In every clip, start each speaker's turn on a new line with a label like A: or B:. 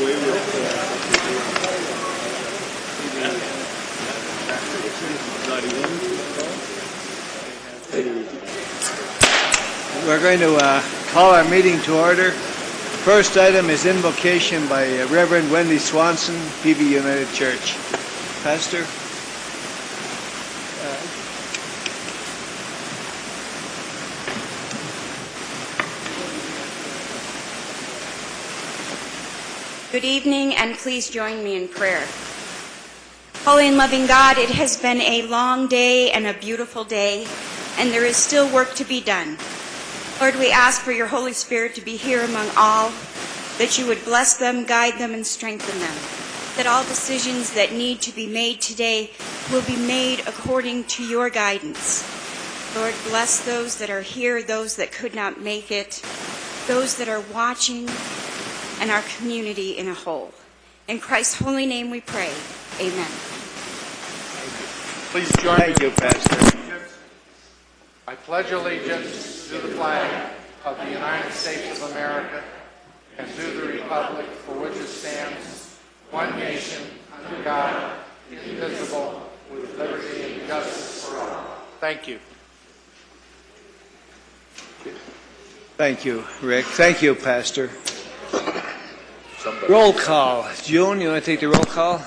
A: away with We're going to call our meeting to order. First item is invocation by Reverend Wendy Swanson, PV United Church. Pastor?
B: Good evening, and please join me in prayer. Holy and loving God, it has been a long day and a beautiful day, and there is still work to be done. Lord, we ask for your Holy Spirit to be here among all, that you would bless them, guide them, and strengthen them, that all decisions that need to be made today will be made according to your guidance. Lord, bless those that are here, those that could not make it, those that are watching, and our community in a whole. In Christ's holy name we pray. Amen.
C: Please join me.
A: Thank you, Pastor.
C: I pledge allegiance to the flag of the United States of America and to the republic for which it stands, one nation, under God, indivisible, with liberty and justice for all. Thank you.
A: Thank you, Rick. Thank you, Pastor. Roll call. June, you want to take the roll call?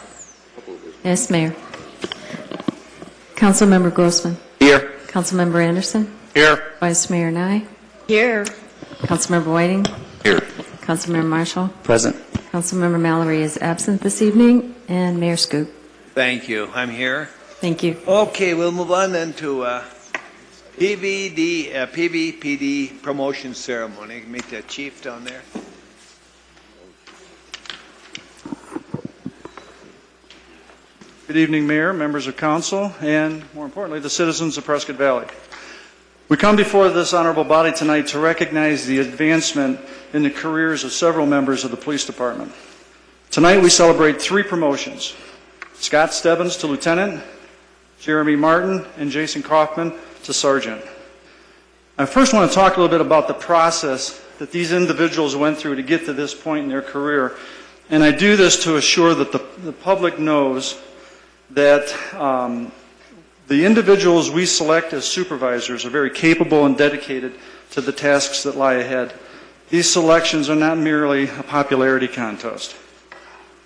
D: Yes, Mayor. Councilmember Grossman.
C: Here.
D: Councilmember Anderson.
C: Here.
D: Vice Mayor Nye.
B: Here.
D: Councilmember Whiting.
C: Here.
D: Councilmember Marshall.
C: Present.
D: Councilmember Mallory is absent this evening. And Mayor Scoop.
A: Thank you. I'm here.
D: Thank you.
A: Okay, we'll move on then to PVPD promotion ceremony. Meet the chief down there.
E: Good evening, Mayor, members of Council, and more importantly, the citizens of Prescott Valley. We come before this honorable body tonight to recognize the advancement in the careers of several members of the Police Department. Tonight we celebrate 3 promotions: Scott Stebbins to Lieutenant, Jeremy Martin, and Jason Kaufman to Sergeant. I first want to talk a little bit about the process that these individuals went through to get to this point in their career, and I do this to assure that the public knows that the individuals we select as supervisors are very capable and dedicated to the tasks that lie ahead. These selections are not merely a popularity contest.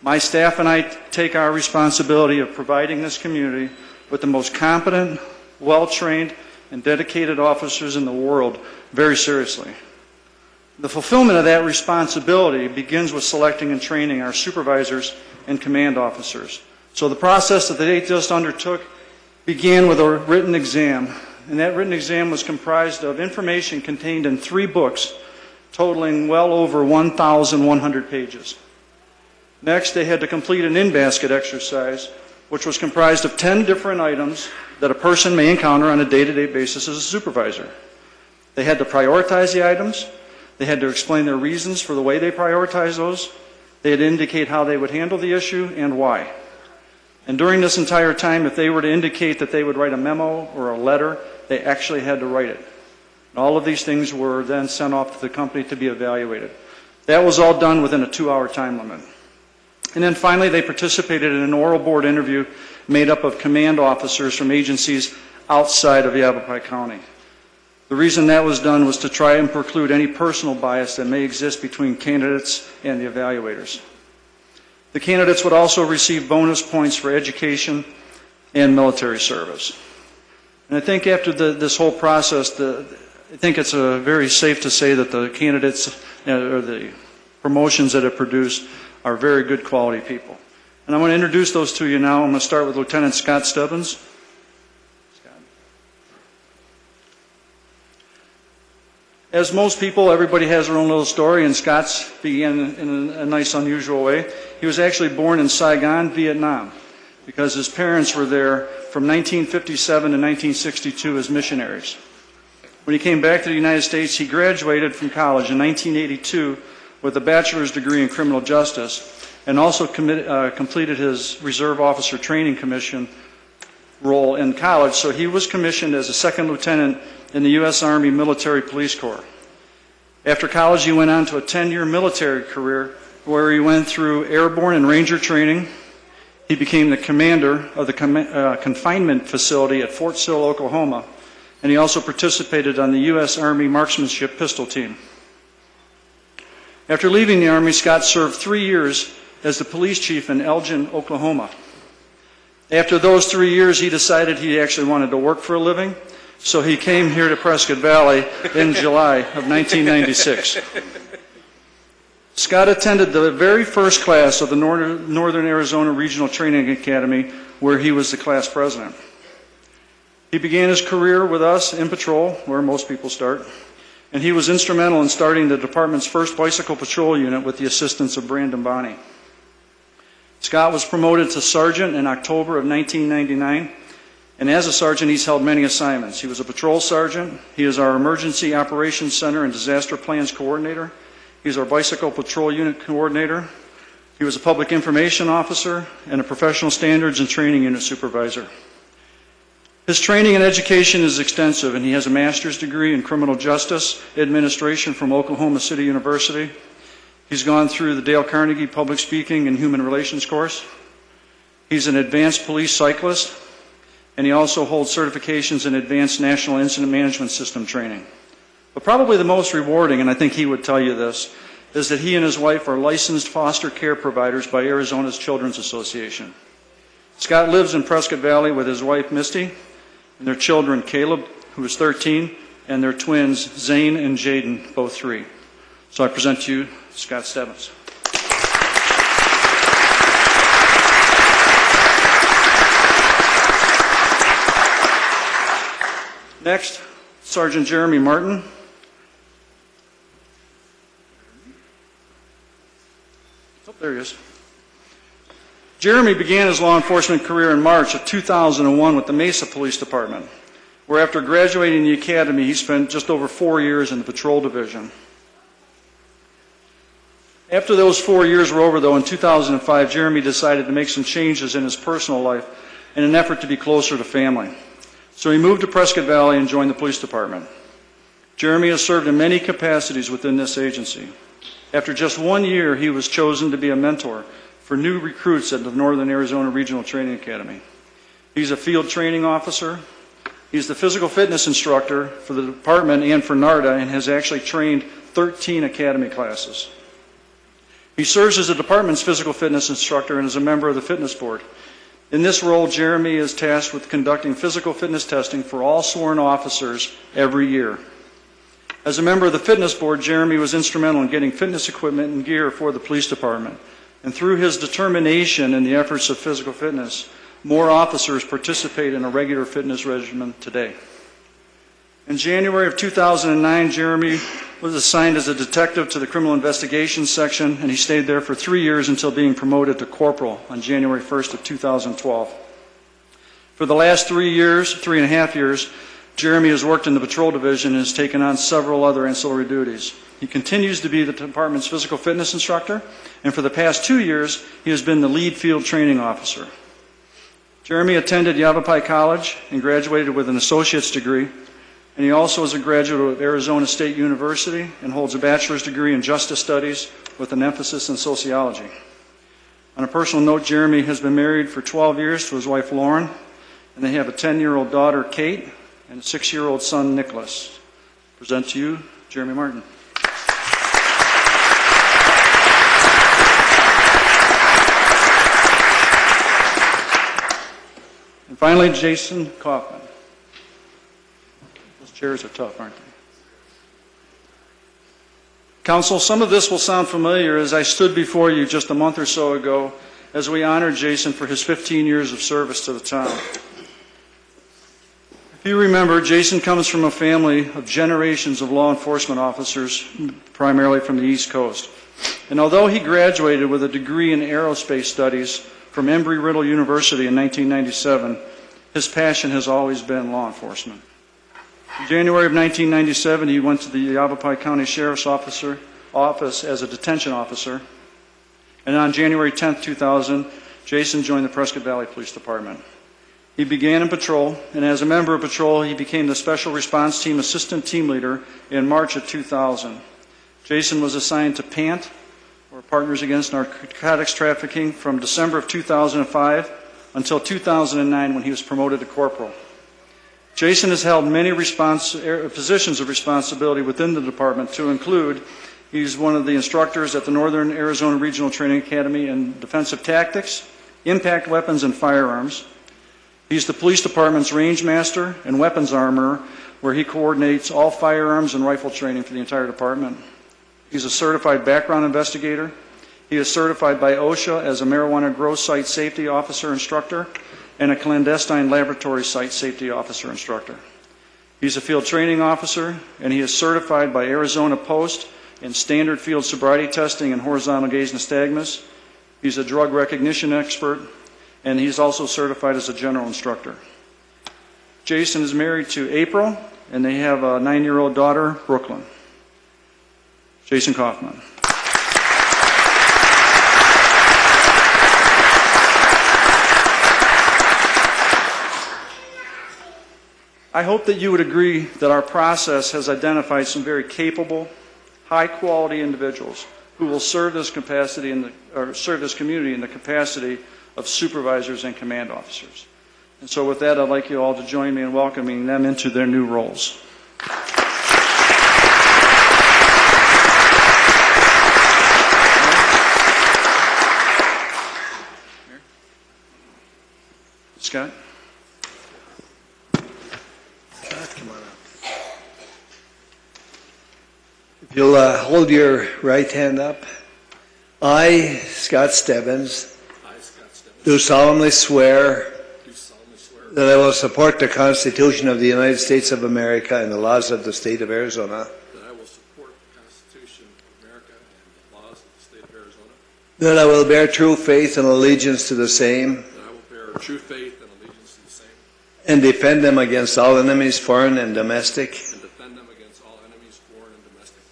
E: My staff and I take our responsibility of providing this community with the most competent, well-trained, and dedicated officers in the world very seriously. The fulfillment of that responsibility begins with selecting and training our supervisors and command officers. So the process that they just undertook began with a written exam, and that written exam was comprised of information contained in 3 books, totaling well over 1,100 pages. Next, they had to complete an in-basket exercise, which was comprised of 10 different items that a person may encounter on a day-to-day basis as a supervisor. They had to prioritize the items. They had to explain their reasons for the way they prioritize those. They had to indicate how they would handle the issue and why. And during this entire time, if they were to indicate that they would write a memo or a letter, they actually had to write it. And all of these things were then sent off to the company to be evaluated. That was all done within a 2-hour time limit. And then finally, they participated in an oral board interview made up of command officers from agencies outside of Yavapai County. The reason that was done was to try and preclude any personal bias that may exist between candidates and the evaluators. The candidates would also receive bonus points for education and military service. And I think after this whole process, I think it's very safe to say that the candidates or the promotions that it produced are very good quality people. And I want to introduce those to you now. I'm going to start with Lieutenant Scott Stebbins. As most people, everybody has their own little story, and Scott's began in a nice, unusual way. He was actually born in Saigon, Vietnam, because his parents were there from 1957 to 1962 as missionaries. When he came back to the United States, he graduated from college in 1982 with a bachelor's degree in criminal justice, and also completed his Reserve Officer Training Commission role in college, so he was commissioned as a second lieutenant in the U.S. Army Military Police Corps. After college, he went on to a 10-year military career where he went through airborne and ranger training. He became the commander of the confinement facility at Fort Sill, Oklahoma, and he also participated on the U.S. Army Marksmanship Pistol Team. After leaving the Army, Scott served 3 years as the police chief in Elgin, Oklahoma. After those 3 years, he decided he actually wanted to work for a living, so he came here to Prescott Valley in July of 1996. Scott attended the very first class of the Northern Arizona Regional Training Academy, where he was the class president. He began his career with us in patrol, where most people start, and he was instrumental in starting the department's first bicycle patrol unit with the assistance of Brandon Bonney. Scott was promoted to sergeant in October of 1999, and as a sergeant, he's held many assignments. He was a patrol sergeant. He is our Emergency Operations Center and Disaster Plans Coordinator. He's our Bicycle Patrol Unit Coordinator. He was a Public Information Officer and a Professional Standards and Training Unit Supervisor. His training and education is extensive, and he has a master's degree in Criminal Justice Administration from Oklahoma City University. He's gone through the Dale Carnegie Public Speaking and Human Relations course. He's an advanced police cyclist, and he also holds certifications in Advanced National Incident Management System training. But probably the most rewarding, and I think he would tell you this, is that he and his wife are licensed foster care providers by Arizona's Children's Association. Scott lives in Prescott Valley with his wife, Misty, and their children, Caleb, who is 13, and their twins, Zane and Jaden, both 3. So I present to you Scott Stebbins. Next, Sergeant Jeremy Martin. Oh, there he is. Jeremy began his law enforcement career in March of 2001 with the Mesa Police Department, where after graduating the academy, he spent just over 4 years in the patrol division. After those 4 years were over, though, in 2005, Jeremy decided to make some changes in his personal life in an effort to be closer to family. So he moved to Prescott Valley and joined the police department. Jeremy has served in many capacities within this agency. After just 1 year, he was chosen to be a mentor for new recruits at the Northern Arizona Regional Training Academy. He's a field training officer. He's the physical fitness instructor for the department and for NARDA, and has actually trained 13 academy classes. He serves as the department's physical fitness instructor and is a member of the fitness board. In this role, Jeremy is tasked with conducting physical fitness testing for all sworn officers every year. As a member of the fitness board, Jeremy was instrumental in getting fitness equipment and gear for the police department. And through his determination in the efforts of physical fitness, more officers participate in a regular fitness regimen today. In January of 2009, Jeremy was assigned as a detective to the Criminal Investigations Section, and he stayed there for 3 years until being promoted to corporal on January 1st of 2012. For the last 3.5 years, Jeremy has worked in the patrol division and has taken on several other ancillary duties. He continues to be the department's physical fitness instructor, and for the past 2 years, he has been the lead field training officer. Jeremy attended Yavapai College and graduated with an associate's degree, and he also is a graduate of Arizona State University and holds a bachelor's degree in justice studies with an emphasis in sociology. On a personal note, Jeremy has been married for 12 years to his wife, Lauren, and they have a 10-year-old daughter, Kate, and a 6-year-old son, Nicholas. I present to you, Jeremy Martin. And finally, Jason Kaufman. Those chairs are tough, aren't they? Council, some of this will sound familiar as I stood before you just a month or so ago as we honored Jason for his 15 years of service to the town. If you remember, Jason comes from a family of generations of law enforcement officers, primarily from the East Coast. And although he graduated with a degree in aerospace studies from Embry-Riddle University in 1997, his passion has always been law enforcement. In January of 1997, he went to the Yavapai County Sheriff's Office as a detention officer. And on January 10, 2000, Jason joined the Prescott Valley Police Department. He began in patrol, and as a member of patrol, he became the Special Response Team Assistant Team Leader in March of 2000. Jason was assigned to PANT, or Partners Against Narcotics Trafficking from December of 2005 until 2009 when he was promoted to corporal. Jason has held many positions of responsibility within the department, to include he's one of the instructors at the Northern Arizona Regional Training Academy in Defensive Tactics, Impact Weapons, and Firearms. He's the police department's range master and weapons armorer, where he coordinates all firearms and rifle training for the entire department. He's a certified background investigator. He is certified by OSHA as a marijuana grow site safety officer instructor and a clandestine laboratory site safety officer instructor. He's a field training officer, and he is certified by Arizona Post in standard field sobriety testing and horizontal gaze nystagmus. He's a drug recognition expert, and he's also certified as a general instructor. Jason is married to April, and they have a 9-year-old daughter, Brooklyn. Jason Kaufman. I hope that you would agree that our process has identified some very capable, high-quality individuals who will serve this serve this community in the capacity of supervisors and command officers. And so with that, I'd like you all to join me in welcoming them into their new roles. Scott?
A: Come on up. If you'll hold your right hand up. I, Scott Stebbins, do solemnly swear that I will support the Constitution of the United States of America and the laws of the state of Arizona.
F: That I will support the Constitution of America and the laws of the state of Arizona.
A: That I will bear true faith and allegiance to the same.
F: That I will bear true faith and allegiance to the same.
A: And defend them against all enemies, foreign and domestic.
F: And defend them against all enemies, foreign and domestic.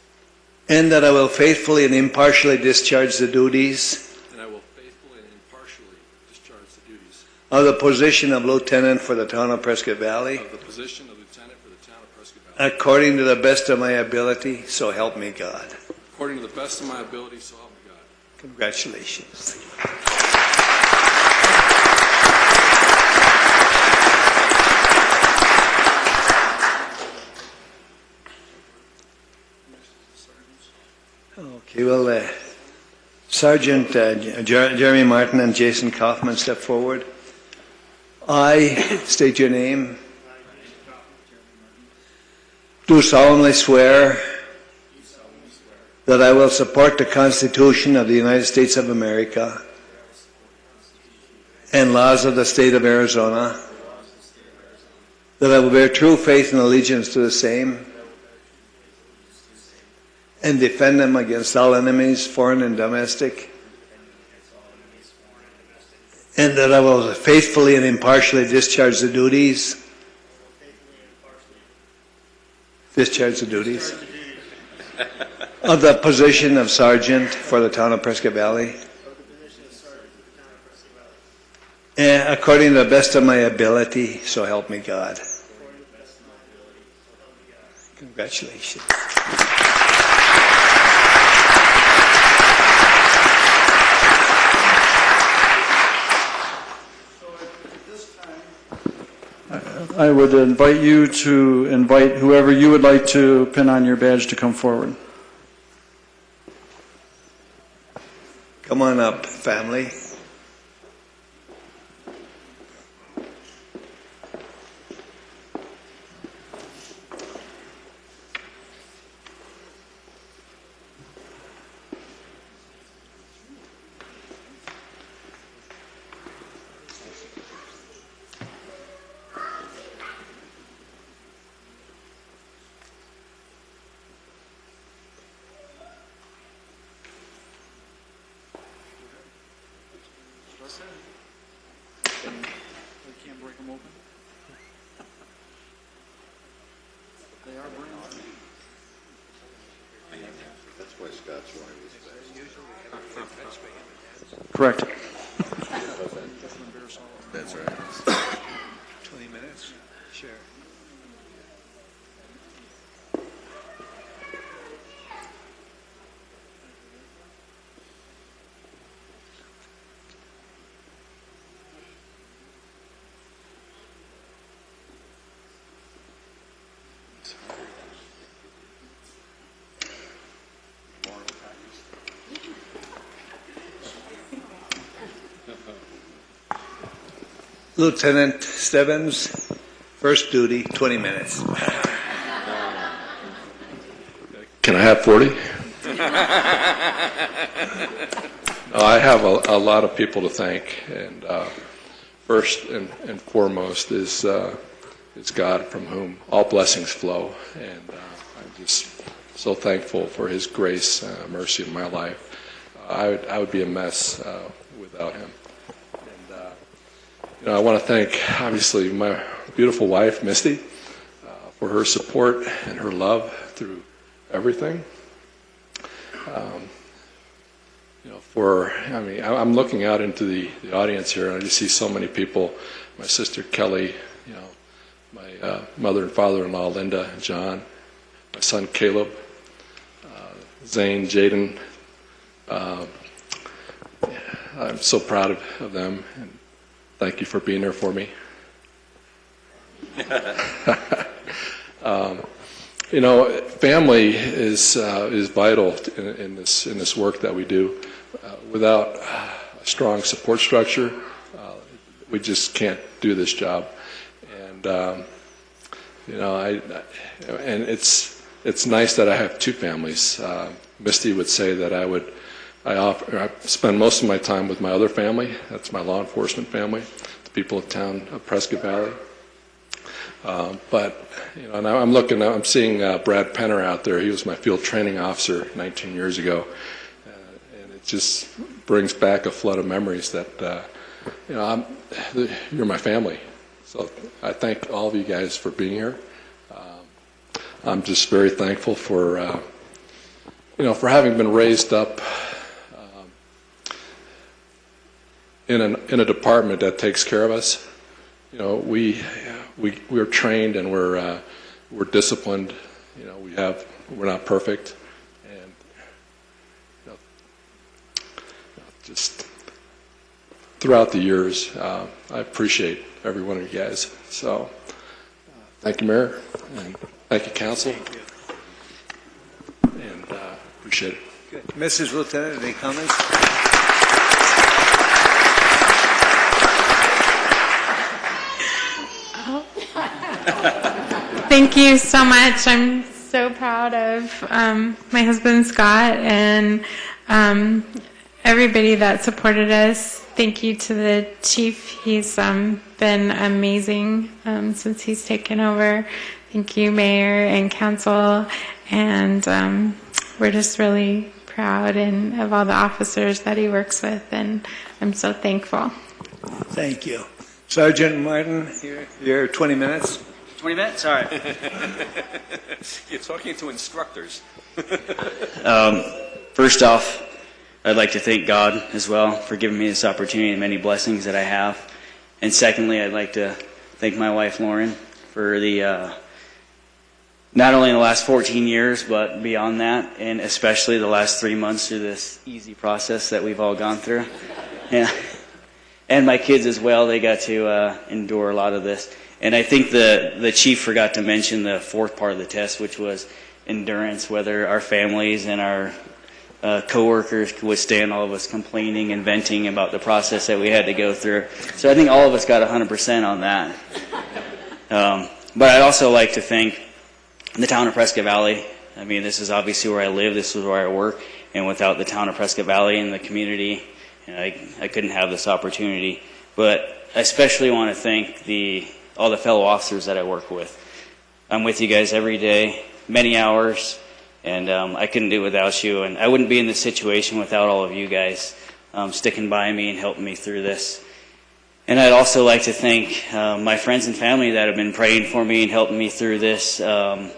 A: And that I will faithfully and impartially discharge the duties
F: And I will faithfully and impartially discharge the duties
A: of the position of lieutenant for the town of Prescott Valley,
F: of the position of lieutenant for the town of Prescott Valley,
A: according to the best of my ability, so help me God.
F: according to the best of my ability, so help me God.
A: Congratulations. Okay, well, Sergeant Jeremy Martin and Jason Kaufman, step forward. I state your name. Do solemnly swear that I will support the Constitution of the United States of America and laws of the state of Arizona, that I will bear true faith and allegiance to the same, and defend them against all enemies, foreign and domestic, and that I will faithfully and impartially discharge the duties of the position of sergeant for the town of Prescott Valley, according to the best of my ability, so help me God. Congratulations.
E: I would invite you to invite whoever you would like to pin on your badge to come forward.
A: Come on up, family.
E: Correct.
F: That's right.
A: 20 minutes? Sure. Lieutenant Stebbins, first duty, 20 minutes.
F: Can I have 40? No, I have a lot of people to thank, and first and foremost is God, from whom all blessings flow, and I'm just so thankful for His grace, mercy in my life. I would be a mess without Him. And I want to thank, obviously, my beautiful wife, Misty, for her support and her love through everything. I'm looking out into the audience here, and I just see so many people. My sister Kelly, my mother and father-in-law Linda and John, my son Caleb, Zane, Jaden. I'm so proud of them, and thank you for being there for me. Family is vital in this work that we do. Without a strong support structure, we just can't do this job. And and it's nice that I have two families. Misty would say that I spend most of my time with my other family. That's my law enforcement family, the people of town of Prescott Valley. But now I'm seeing Brad Penner out there. He was my field training officer 19 years ago, and it just brings back a flood of memories that you're my family. So I thank all of you guys for being here. I'm just very thankful for for having been raised up in a department that takes care of us. We're trained and we're disciplined. We're not perfect, and just throughout the years, I appreciate every one of you guys. So, thank you, Mayor, and thank you, Council, and appreciate it.
A: Good. Mrs. Lieutenant, any comments?
G: Thank you so much. I'm so proud of my husband Scott and everybody that supported us. Thank you to the chief. He's been amazing since he's taken over. Thank you, Mayor and Council. And we're just really proud of all the officers that he works with, and I'm so thankful.
A: Thank you. Sergeant Martin, you're 20 minutes.
H: 20 minutes? All right. You're talking to instructors. First off, I'd like to thank God as well for giving me this opportunity and many blessings that I have. And secondly, I'd like to thank my wife, Lauren, for the not only in the last 14 years, but beyond that, and especially the last 3 months through this easy process that we've all gone through. Yeah. And my kids as well, they got to endure a lot of this. And I think the chief forgot to mention the fourth part of the test, which was endurance, whether our families and our coworkers could withstand all of us complaining and venting about the process that we had to go through. So I think all of us got 100% on that. But I'd also like to thank the town of Prescott Valley. I mean, this is obviously where I live, this is where I work, and without the town of Prescott Valley and the community, I couldn't have this opportunity. But I especially want to thank all the fellow officers that I work with. I'm with you guys every day, many hours, and I couldn't do it without you, and I wouldn't be in this situation without all of you guys sticking by me and helping me through this. And I'd also like to thank my friends and family that have been praying for me and helping me through this, the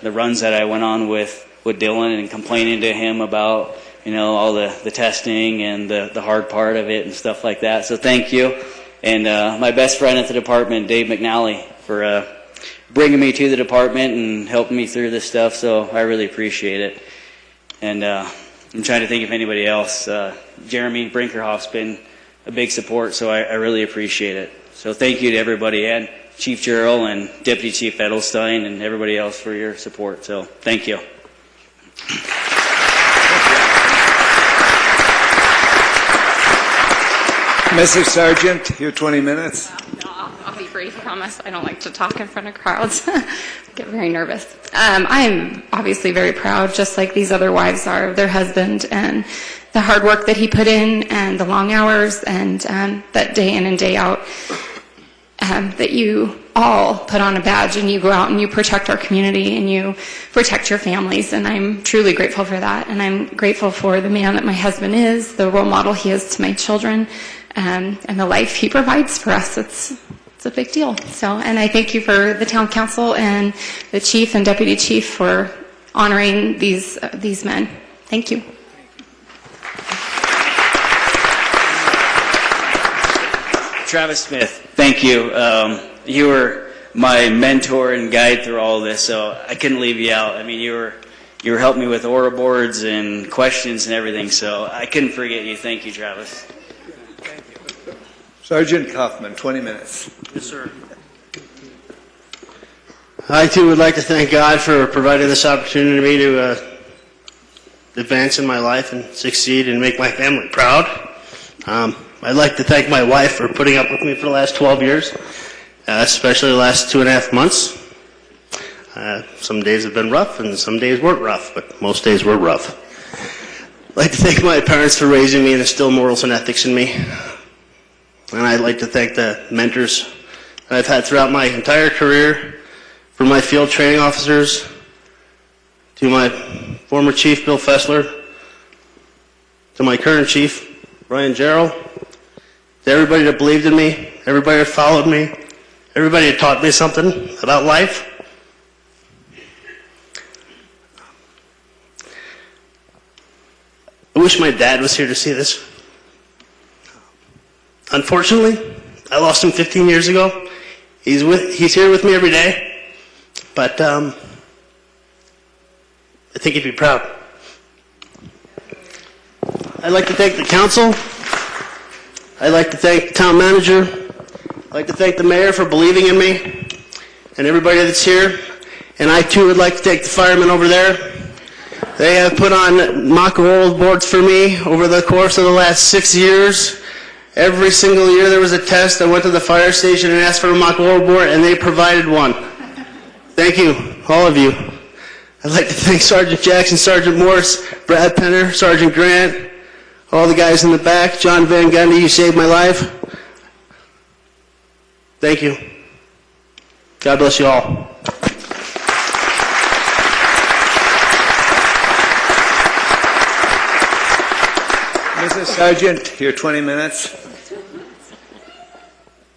H: runs that I went on with Dylan and complaining to him about all the testing and the hard part of it and stuff like that. So thank you. And my best friend at the department, Dave McNally, for bringing me to the department and helping me through this stuff. So I really appreciate it. And I'm trying to think of anybody else. Jeremy Brinkerhoff's been a big support, so I really appreciate it. So thank you to everybody, and Chief Jarrell and Deputy Chief Edelstein and everybody else for your support. So thank you.
A: Mrs. Sargent, your 20 minutes.
I: I'll be brief, I promise. I don't like to talk in front of crowds. Get very nervous. I'm obviously very proud, just like these other wives are, of their husband and the hard work that he put in and the long hours and that day in and day out that you all put on a badge and you go out and you protect our community and you protect your families. And I'm truly grateful for that. And I'm grateful for the man that my husband is, the role model he is to my children, and the life he provides for us. It's a big deal. So, and I thank you for the town council and the chief and deputy chief for honoring these men. Thank you.
H: Travis Smith, thank you. You were my mentor and guide through all of this, so I couldn't leave you out. I mean, you were helping me with order boards and questions and everything, so I couldn't forget you. Thank you, Travis.
A: Sergeant Kaufman, 20 minutes.
H: Yes, sir.
J: I too would like to thank God for providing this opportunity to me to advance in my life and succeed and make my family proud. I'd like to thank my wife for putting up with me for the last 12 years, especially the last 2.5 months. Some days have been rough and some days weren't rough, but most days were rough. I'd like to thank my parents for raising me and instill morals and ethics in me. And I'd like to thank the mentors that I've had throughout my entire career, from my field training officers to my former chief, Bill Fessler, to my current chief, Brian Jarrell, to everybody that believed in me, everybody that followed me, everybody that taught me something about life. I wish my dad was here to see this. Unfortunately, I lost him 15 years ago. He's here with me every day, but I think he'd be proud. I'd like to thank the council. I'd like to thank the town manager. I'd like to thank the mayor for believing in me and everybody that's here. And I too would like to thank the firemen over there. They have put on mock roll boards for me over the course of the last 6 years. Every single year there was a test. I went to the fire station and asked for a mock roll board, and they provided one. Thank you, all of you. I'd like to thank Sergeant Jackson, Sergeant Morse, Brad Penner, Sergeant Grant, all the guys in the back. John Van Gundy, you saved my life. Thank you. God bless you all.
A: Mrs. Sargent, your 20 minutes.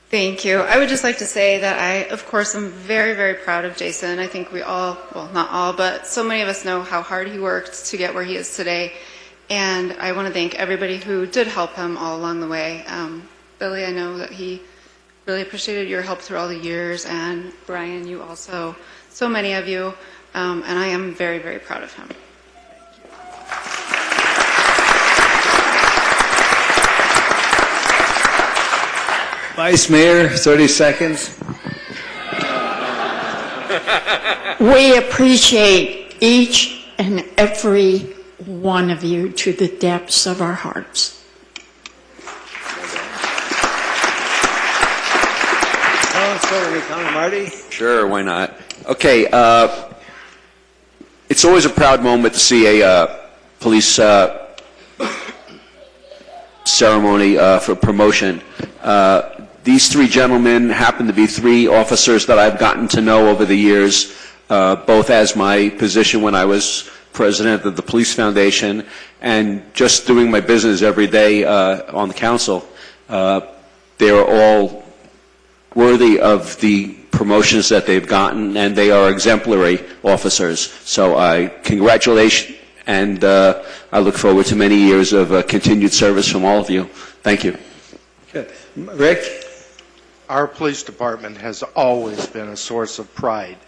K: Thank you. I would just like to say that I, of course, am very, very proud of Jason. I think we all, well, not all, but so many of us know how hard he worked to get where he is today. And I want to thank everybody who did help him all along the way. Billy, I know that he really appreciated your help through all the years, and Brian, you also, so many of you, and I am very, very proud of him.
A: Vice Mayor, 30 seconds.
L: We appreciate each and every one of you to the depths of our hearts.
A: Marty?
M: Sure, why not? Okay, it's always a proud moment to see a police ceremony for promotion. These three gentlemen happen to be three officers that I've gotten to know over the years, both as my position when I was president of the Police Foundation and just doing my business every day on the council. They're all worthy of the promotions that they've gotten, and they are exemplary officers. So I congratulate, and I look forward to many years of continued service from all of you. Thank you.
A: Good. Rick?
C: Our police department has always been a source of pride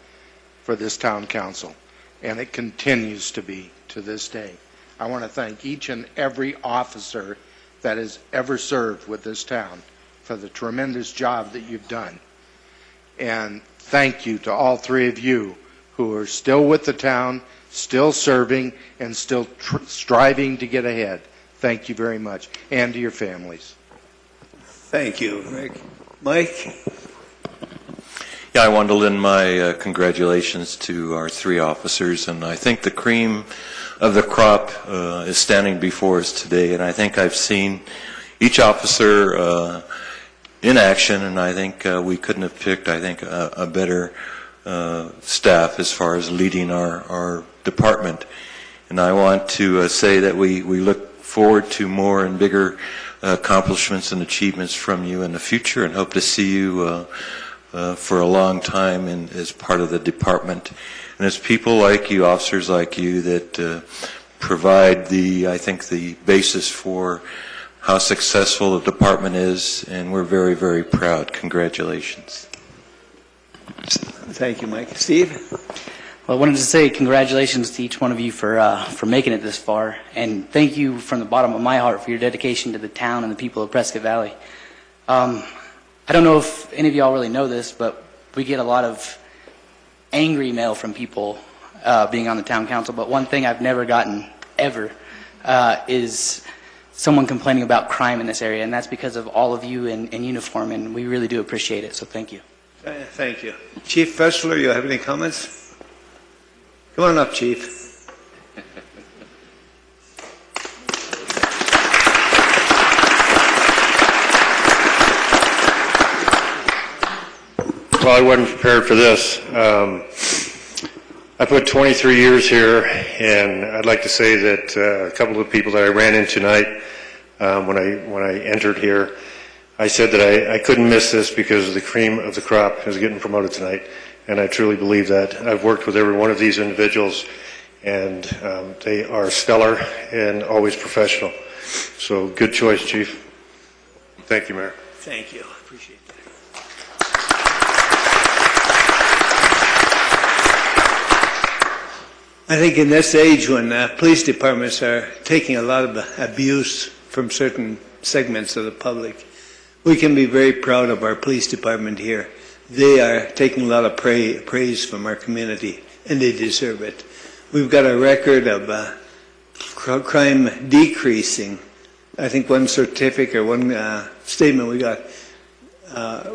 C: for this town council, and it continues to be to this day. I want to thank each and every officer that has ever served with this town for the tremendous job that you've done. And thank you to all three of you who are still with the town, still serving, and still striving to get ahead. Thank you very much, and to your families.
A: Thank you, Rick. Mike?
N: Yeah, I wanted to lend my congratulations to our 3 officers, and I think the cream of the crop is standing before us today, and I think I've seen each officer in action, and I think we couldn't have picked, a better staff as far as leading our department. And I want to say that we look forward to more and bigger accomplishments and achievements from you in the future, and hope to see you for a long time as part of the department. And it's people like you, officers like you, that provide I think the basis for how successful the department is, and we're very, very proud. Congratulations.
A: Thank you, Mike. Steve?
O: Well, I wanted to say congratulations to each one of you for making it this far, and thank you from the bottom of my heart for your dedication to the town and the people of Prescott Valley. I don't know if any of y'all really know this, but we get a lot of angry mail from people being on the town council, but one thing I've never gotten, ever, is someone complaining about crime in this area, and that's because of all of you in uniform, and we really do appreciate it, so thank you.
A: Thank you. Chief Fessler, you have any comments? Come on up, Chief.
P: Well, I wasn't prepared for this. I put 23 years here, and I'd like to say that a couple of people that I ran into tonight when I entered here, I said that I couldn't miss this because the cream of the crop is getting promoted tonight, and I truly believe that. I've worked with every one of these individuals, and they are stellar and always professional. So good choice, Chief. Thank you, Mayor.
A: Thank you. Appreciate that. I think in this age when police departments are taking a lot of abuse from certain segments of the public, we can be very proud of our police department here. They are taking a lot of praise from our community, and they deserve it. We've got a record of crime decreasing. I think one certificate or one statement we got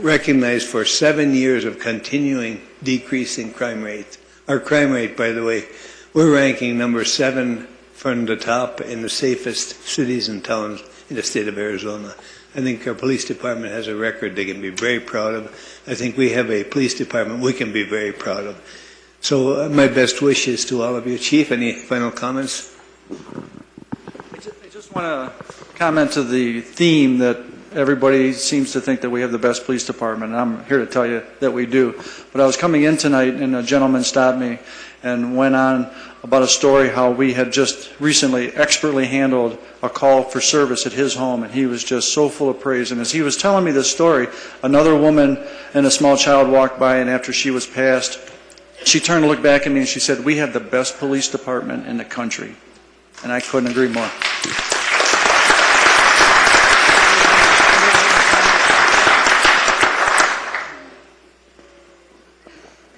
A: recognized for 7 years of continuing decreasing crime rate. Our crime rate, by the way, we're ranking number 7 from the top in the safest cities and towns in the state of Arizona. I think our police department has a record they can be very proud of. I think we have a police department we can be very proud of. So my best wishes to all of you. Chief, any final comments?
E: I just want to comment to the theme that everybody seems to think that we have the best police department, and I'm here to tell you that we do. But I was coming in tonight, and a gentleman stopped me and went on about a story how we had just recently expertly handled a call for service at his home, and he was just so full of praise. And as he was telling me this story, another woman and a small child walked by, and after she was passed, she turned to look back at me and she said, "We have the best police department in the country." And I couldn't agree more.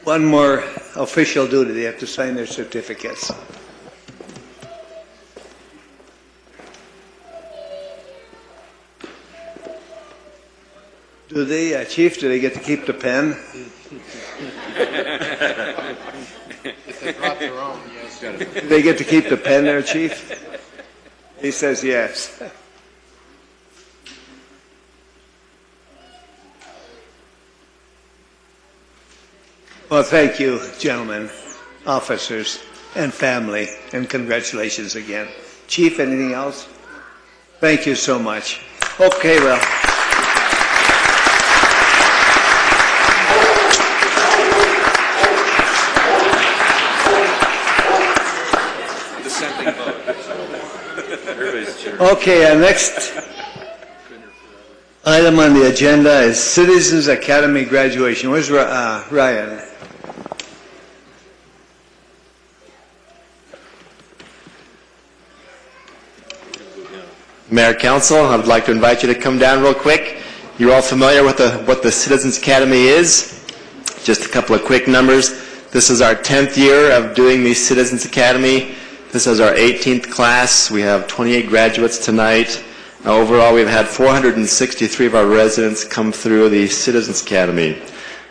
A: One more official duty. They have to sign their certificates. Do they, Chief, do they get to keep the pen?
C: If they brought their own, yes.
A: Do they get to keep the pen there, Chief? He says yes. Well, thank you, gentlemen, officers, and family, and congratulations again. Chief, anything else? Thank you so much. Okay, well.
F: Dissenting vote.
A: Okay, our next item on the agenda is Citizens Academy graduation. Where's Ryan?
Q: Mayor, Council, I would like to invite you to come down real quick. You're all familiar with what the Citizens Academy is. Just a couple of quick numbers. This is our 10th year of doing the Citizens Academy. This is our 18th class. We have 28 graduates tonight. Now, overall, we've had 463 of our residents come through the Citizens Academy.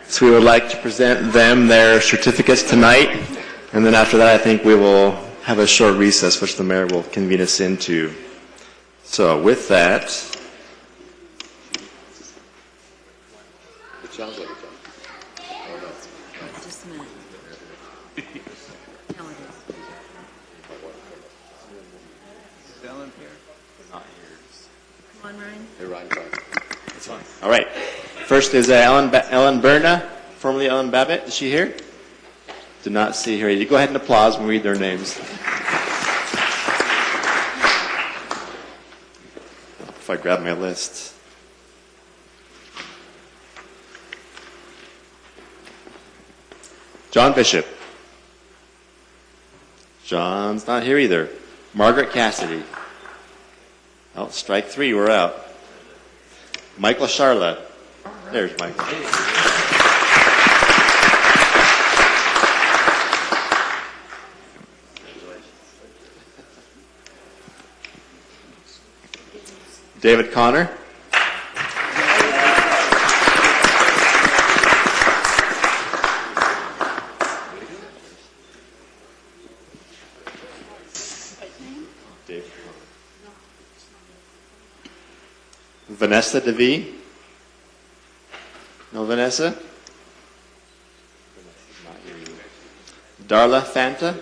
Q: So we would like to present them their certificates tonight, and then after that I think we will have a short recess which the mayor will convene us into. So with that,
F: It sounds like
D: Just a minute. No, it is.
A: Ellen here?
Q: not here.
D: Come on, Ryan.
F: Hey, Ryan, go ahead.
Q: That's fine. All right. First is Ellen Berna, formerly Ellen Babbitt. Is she here? Do not see her. You go ahead and applause when we read their names. If I grab my list. John Bishop. John's not here either. Margaret Cassidy. Oh, strike three, we're out. Michael Charlotte. There's Michael. David Connor. David Connor. Vanessa DeVee. No Vanessa? Not here either. Darla Fanta.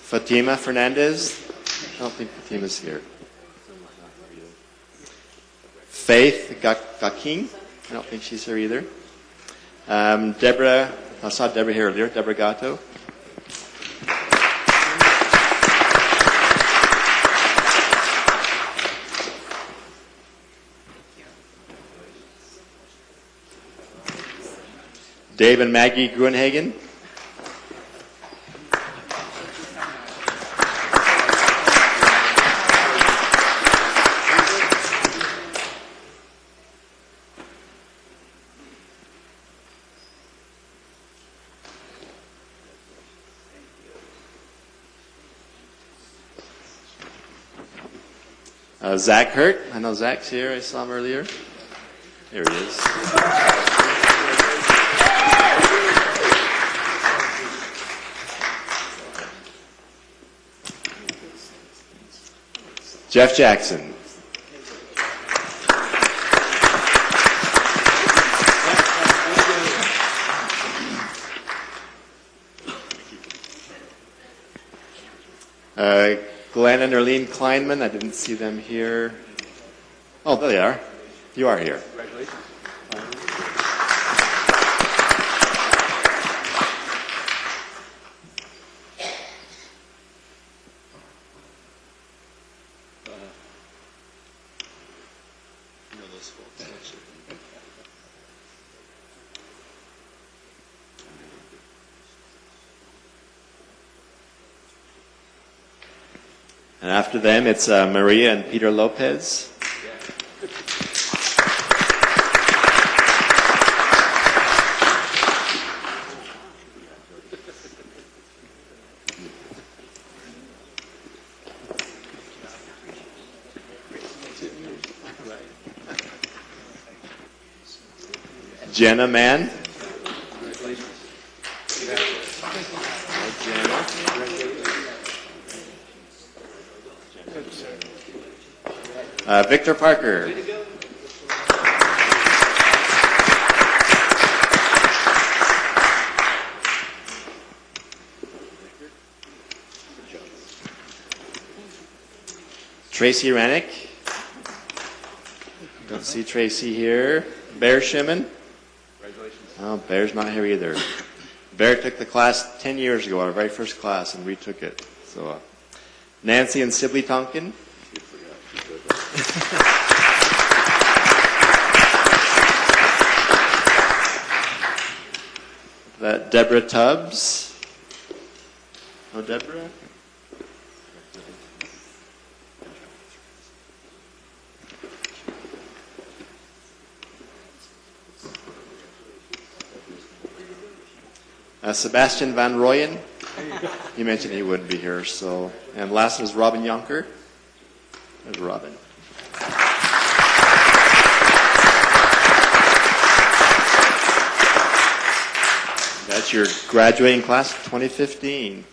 Q: Fatima Fernandez. I don't think Fatima's here. Faith Gaking. I don't think she's here either. Deborah, I saw Deborah here earlier. Deborah Gatto. Dave and Maggie Gruenhagen. Zach Hurt. I know Zach's here. I saw him earlier. There he is. Jeff Jackson. Glenn and Erlene Kleinman. I didn't see them here. Oh, there they are. You are here.
F: Congratulations.
Q: And after them, it's Maria and Peter Lopez. Jenna Mann. Victor Parker. Tracy Rannick. Don't see Tracy here. Bear Shimon. Oh, Bear's not here either. Bear took the class 10 years ago, our very first class, and retook it. So, Nancy and Sibley Tonkin. That Deborah Tubbs. Oh, Deborah. Sebastian Van Rooyen. You mentioned he wouldn't be here, so. And last is Robin Yonker. There's Robin. That's your graduating class of 2015.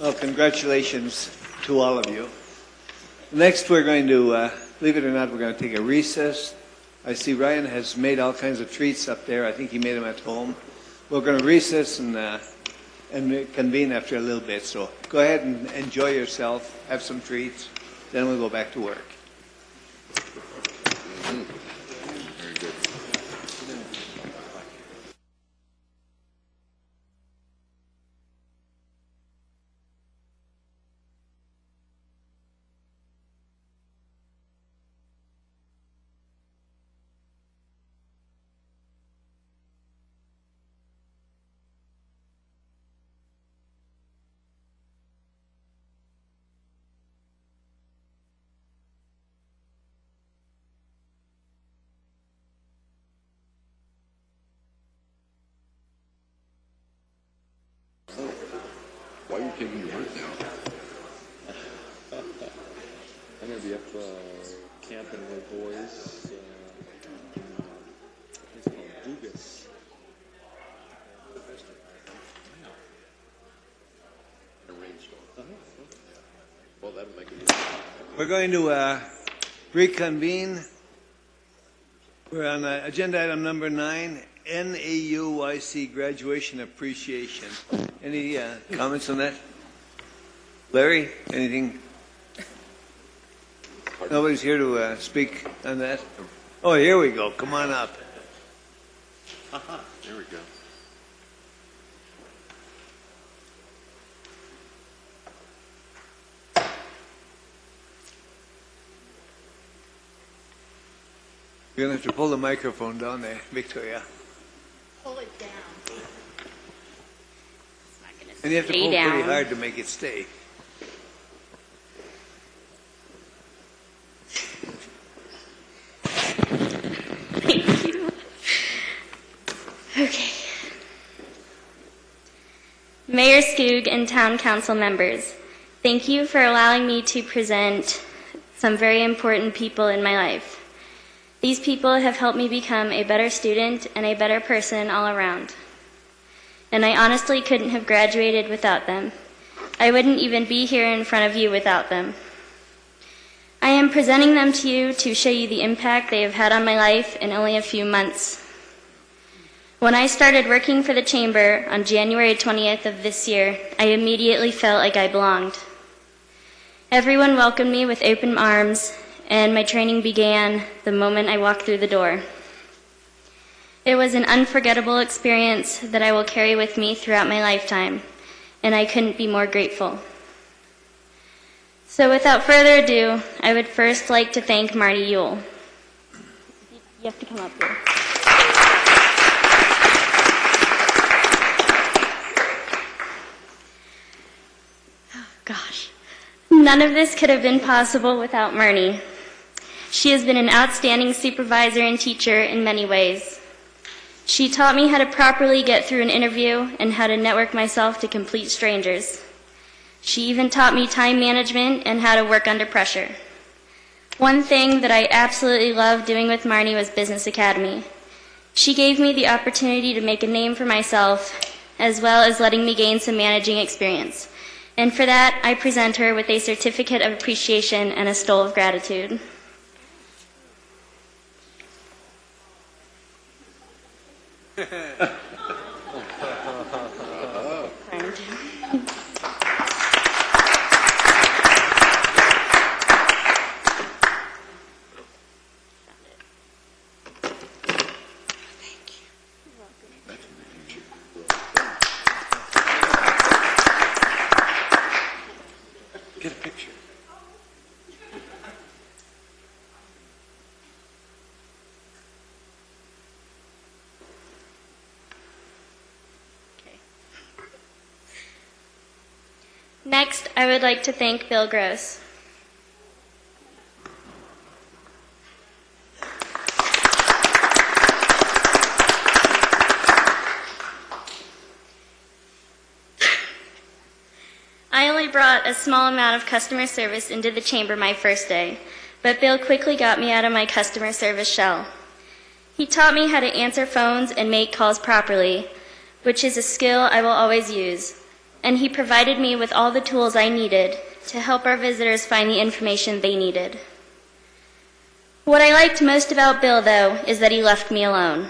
A: Well, congratulations to all of you. Next, we're going to, believe it or not, we're going to take a recess. I see Ryan has made all kinds of treats up there. I think he made them at home. We're going to recess and convene after a little bit. So go ahead and enjoy yourself, have some treats, then we'll go back to work.
F: Why are you taking your work now? I'm going to be up camping with boys. It's called Dugas. Well, that'll make it easy.
A: We're going to reconvene. We're on agenda item number 9, NAUYC Graduation Appreciation. Any comments on that? Larry, anything? Nobody's here to speak on that? Oh, here we go. Come on up.
F: There we go.
A: You're going to have to pull the microphone down there, Victoria.
B: Pull it down.
A: And you have to
B: Stay
A: pull
B: down.
A: pretty hard to make it stay.
B: Thank you. Okay. Mayor Skoog and Town Council members, thank you for allowing me to present some very important people in my life. These people have helped me become a better student and a better person all around. And I honestly couldn't have graduated without them. I wouldn't even be here in front of you without them. I am presenting them to you to show you the impact they have had on my life in only a few months. When I started working for the Chamber on January 20th of this year, I immediately felt like I belonged. Everyone welcomed me with open arms, and my training began the moment I walked through the door. It was an unforgettable experience that I will carry with me throughout my lifetime, and I couldn't be more grateful. So without further ado, I would first like to thank Marty Yule. You have to come up here. Oh, gosh. None of this could have been possible without Marnie. She has been an outstanding supervisor and teacher in many ways. She taught me how to properly get through an interview and how to network myself to complete strangers. She even taught me time management and how to work under pressure. One thing that I absolutely loved doing with Marnie was Business Academy. She gave me the opportunity to make a name for myself, as well as letting me gain some managing experience. And for that, I present her with a certificate of appreciation and a stole of gratitude.
F: Get a picture.
R: Next, I would like to thank Bill Gross. I only brought a small amount of customer service into the chamber my first day, but Bill quickly got me out of my customer service shell. He taught me how to answer phones and make calls properly, which is a skill I will always use, and he provided me with all the tools I needed to help our visitors find the information they needed. What I liked most about Bill, though, is that he left me alone.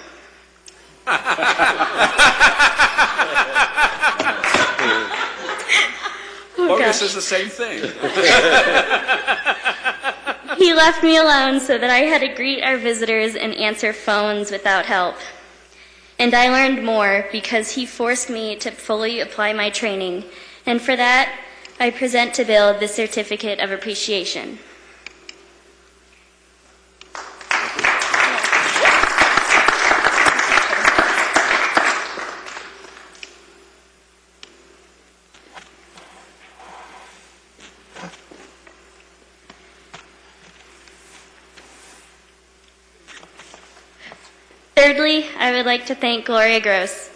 S: Bogus is the same thing.
R: He left me alone so that I had to greet our visitors and answer phones without help. And I learned more because he forced me to fully apply my training. And for that, I present to Bill the Certificate of Appreciation. Thirdly, I would like to thank Gloria Gross.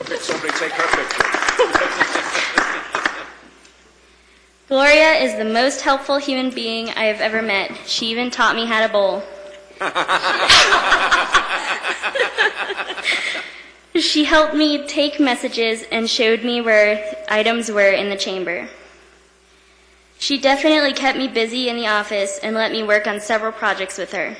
S: Did somebody take her picture?
R: Gloria is the most helpful human being I have ever met. She even taught me how to bowl. She helped me take messages and showed me where items were in the chamber. She definitely kept me busy in the office and let me work on several projects with her.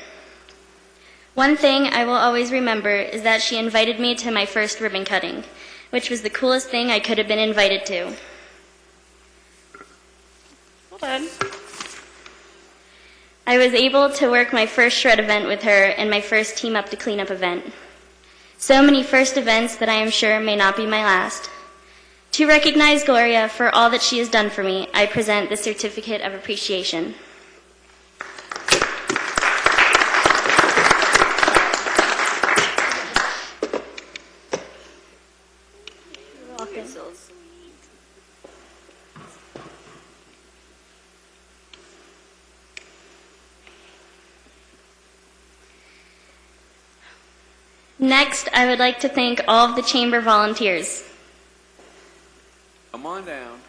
R: One thing I will always remember is that she invited me to my first ribbon cutting, which was the coolest thing I could have been invited to. Hold on. I was able to work my first shred event with her and my first team up to cleanup event. So many first events that I am sure may not be my last. To recognize Gloria for all that she has done for me, I present the Certificate of Appreciation. Next, I would like to thank all of the chamber volunteers.
S: Come on down.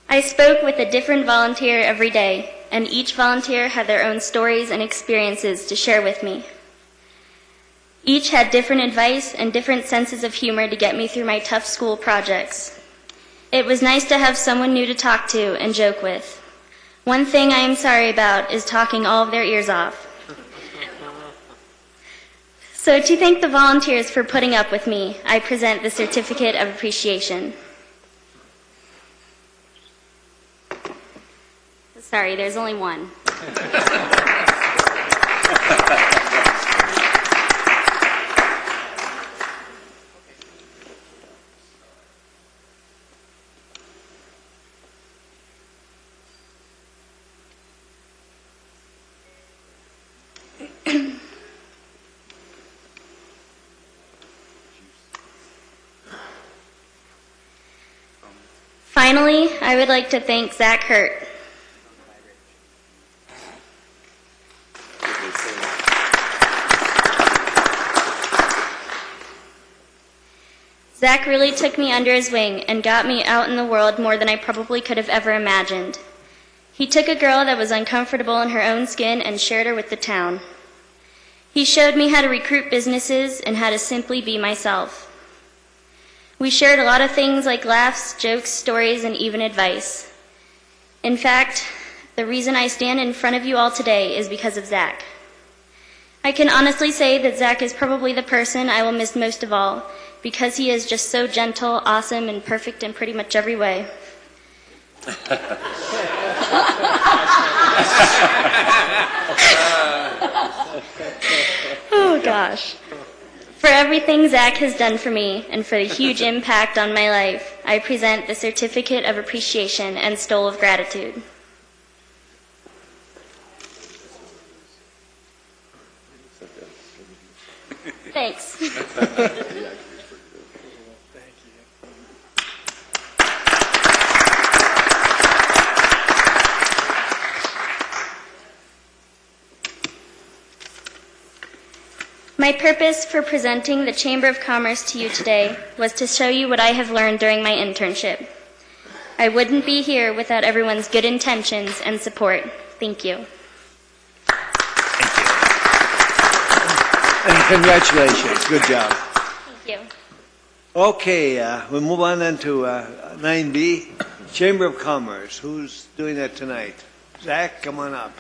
R: I spoke with a different volunteer every day, and each volunteer had their own stories and experiences to share with me. Each had different advice and different senses of humor to get me through my tough school projects. It was nice to have someone new to talk to and joke with. One thing I am sorry about is talking all of their ears off. So to thank the volunteers for putting up with me, I present the Certificate of Appreciation. Sorry, there's only one. Finally, I would like to thank Zach Hurt. Zach really took me under his wing and got me out in the world more than I probably could have ever imagined. He took a girl that was uncomfortable in her own skin and shared her with the town. He showed me how to recruit businesses and how to simply be myself. We shared a lot of things like laughs, jokes, stories, and even advice. In fact, the reason I stand in front of you all today is because of Zach. I can honestly say that Zach is probably the person I will miss most of all, because he is just so gentle, awesome, and perfect in pretty much every way. Oh, gosh. For everything Zach has done for me and for the huge impact on my life, I present the Certificate of Appreciation and Stole of Gratitude. Thanks. My purpose for presenting the Chamber of Commerce to you today was to show you what I have learned during my internship. I wouldn't be here without everyone's good intentions and support. Thank you.
A: And congratulations. Good job.
R: Thank you.
A: Okay, we'll move on then to 9B, Chamber of Commerce. Who's doing that tonight? Zach, come on up.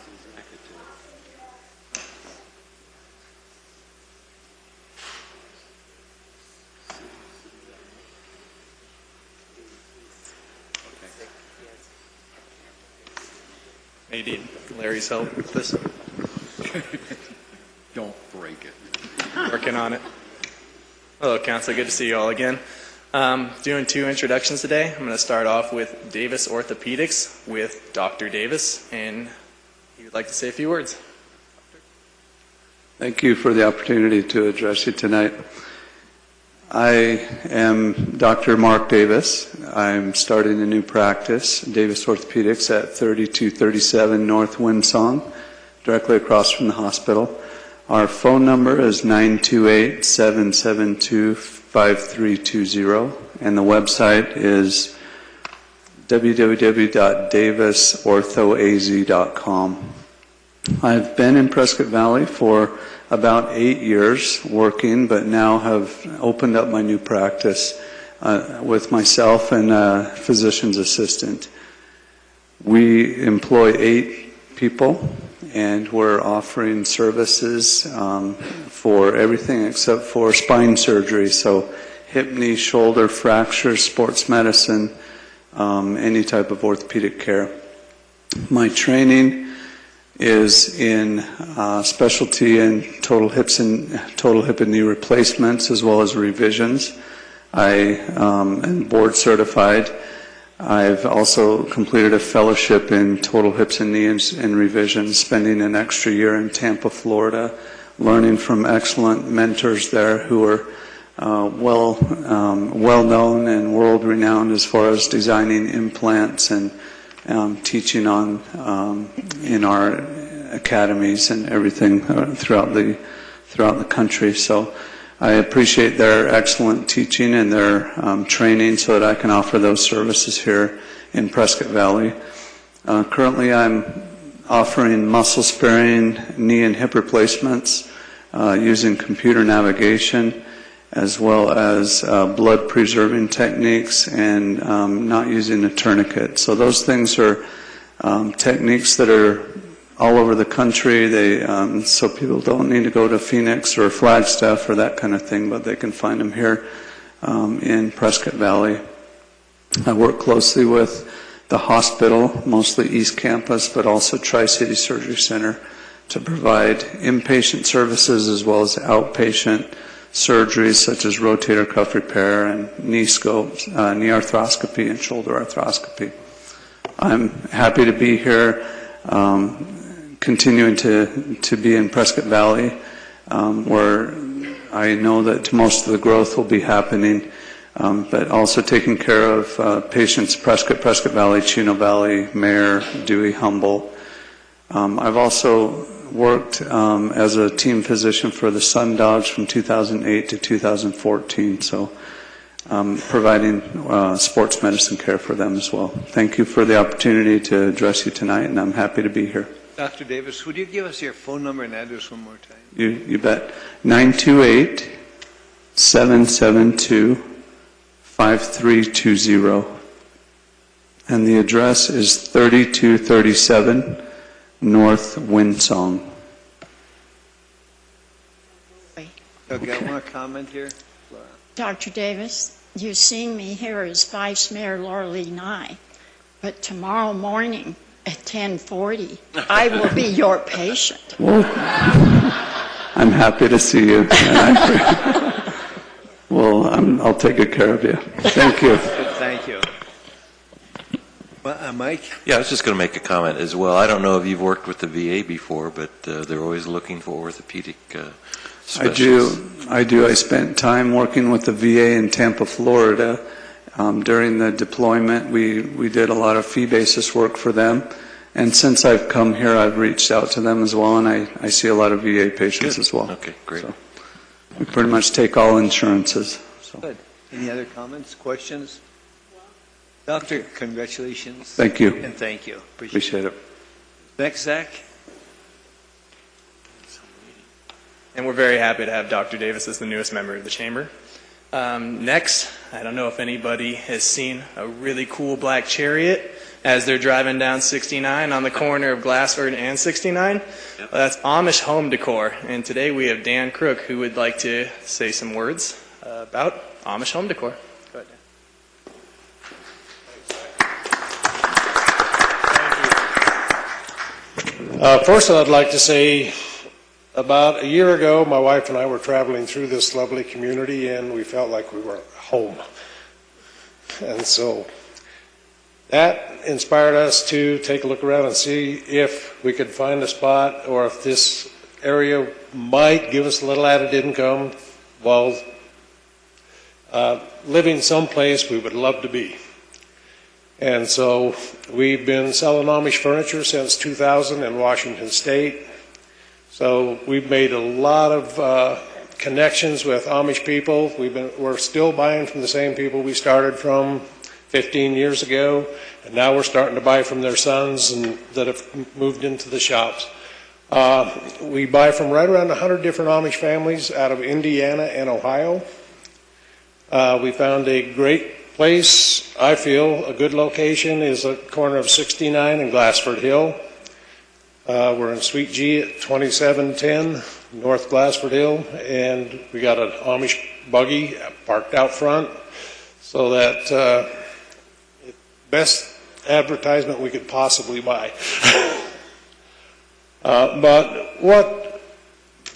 T: Hey, Dean. Larry's help with this.
S: Don't break it.
T: Working on it. Hello, Council. Good to see you all again. Doing 2 introductions today. I'm going to start off with Davis Orthopedics with Dr. Davis, and he would like to say a few words.
U: Thank you for the opportunity to address you tonight. I am Dr. Mark Davis. I'm starting a new practice, Davis Orthopedics, at 3237 North Windsong, directly across from the hospital. Our phone number is 928-772-5320, and the website is www.davisorthoaz.com. I've been in Prescott Valley for about 8 years working, but now have opened up my new practice with myself and a physician's assistant. We employ 8 people, and we're offering services for everything except for spine surgery, so hip, knee, shoulder, fracture, sports medicine, any type of orthopedic care. My training is in specialty in total hip and knee replacements as well as revisions. I am board certified. I've also completed a fellowship in total hips and knees and revisions, spending an extra year in Tampa, Florida, learning from excellent mentors there who are well known and world renowned as far as designing implants and teaching on in our academies and everything throughout the country. So I appreciate their excellent teaching and their training so that I can offer those services here in Prescott Valley. Currently I'm offering muscle sparing knee and hip replacements using computer navigation, as well as blood preserving techniques and not using a tourniquet. So those things are techniques that are all over the country. So people don't need to go to Phoenix or Flagstaff or that kind of thing, but they can find them here in Prescott Valley. I work closely with the hospital, mostly East Campus, but also Tri-City Surgery Center, to provide inpatient services as well as outpatient surgeries such as rotator cuff repair and knee scopes, knee arthroscopy and shoulder arthroscopy. I'm happy to be here, continuing to be in Prescott Valley, where I know that most of the growth will be happening, but also taking care of patients Prescott Valley, Chino Valley, Mayor, Dewey, Humboldt. I've also worked as a team physician for the Sun Dogs from 2008 to 2014, so providing sports medicine care for them as well. Thank you for the opportunity to address you tonight, and I'm happy to be here.
A: Dr. Davis, would you give us your phone number and address one more time?
U: You bet. 928-772-5320. And the address is 3237 North Windsong.
A: Okay, I want to comment here.
L: Dr. Davis, you've seen me here as Vice Mayor Laura Lee Nye, but tomorrow morning at 10:40, I will be your patient.
U: Well, I'm happy to see you. Well, I'll take good care of you. Thank you.
A: Thank you. Mike?
N: Yeah, I was just going to make a comment as well. I don't know if you've worked with the VA before, but they're always looking for orthopedic specialists.
U: I do. I spent time working with the VA in Tampa, Florida. During the deployment, we did a lot of fee basis work for them. And since I've come here, I've reached out to them as well, and I see a lot of VA patients as well.
N: Okay, great.
U: So we pretty much take all insurances. So.
A: Good. Any other comments, questions? Doctor, congratulations.
U: Thank you.
A: And thank you.
U: Appreciate it.
A: Next, Zach.
T: And we're very happy to have Dr. Davis as the newest member of the chamber. Next, I don't know if anybody has seen a really cool black chariot as they're driving down 69 on the corner of Glassford and 69. Well, that's Amish home decor. And today we have Dan Crook, who would like to say some words about Amish home decor. Go ahead, Dan.
G: First, I'd like to say about a year ago, my wife and I were traveling through this lovely community, and we felt like we were home. And so that inspired us to take a look around and see if we could find a spot or if this area might give us a little added income while living someplace we would love to be. And so we've been selling Amish furniture since 2000 in Washington State. So we've made a lot of connections with Amish people. We're still buying from the same people we started from 15 years ago, and now we're starting to buy from their sons and that have moved into the shops. We buy from right around 100 different Amish families out of Indiana and Ohio. We found a great place, I feel, a good location is the corner of 69 and Glassford Hill. We're in Suite G at 2710 North Glassford Hill, and we got an Amish buggy parked out front, so that best advertisement we could possibly buy. But what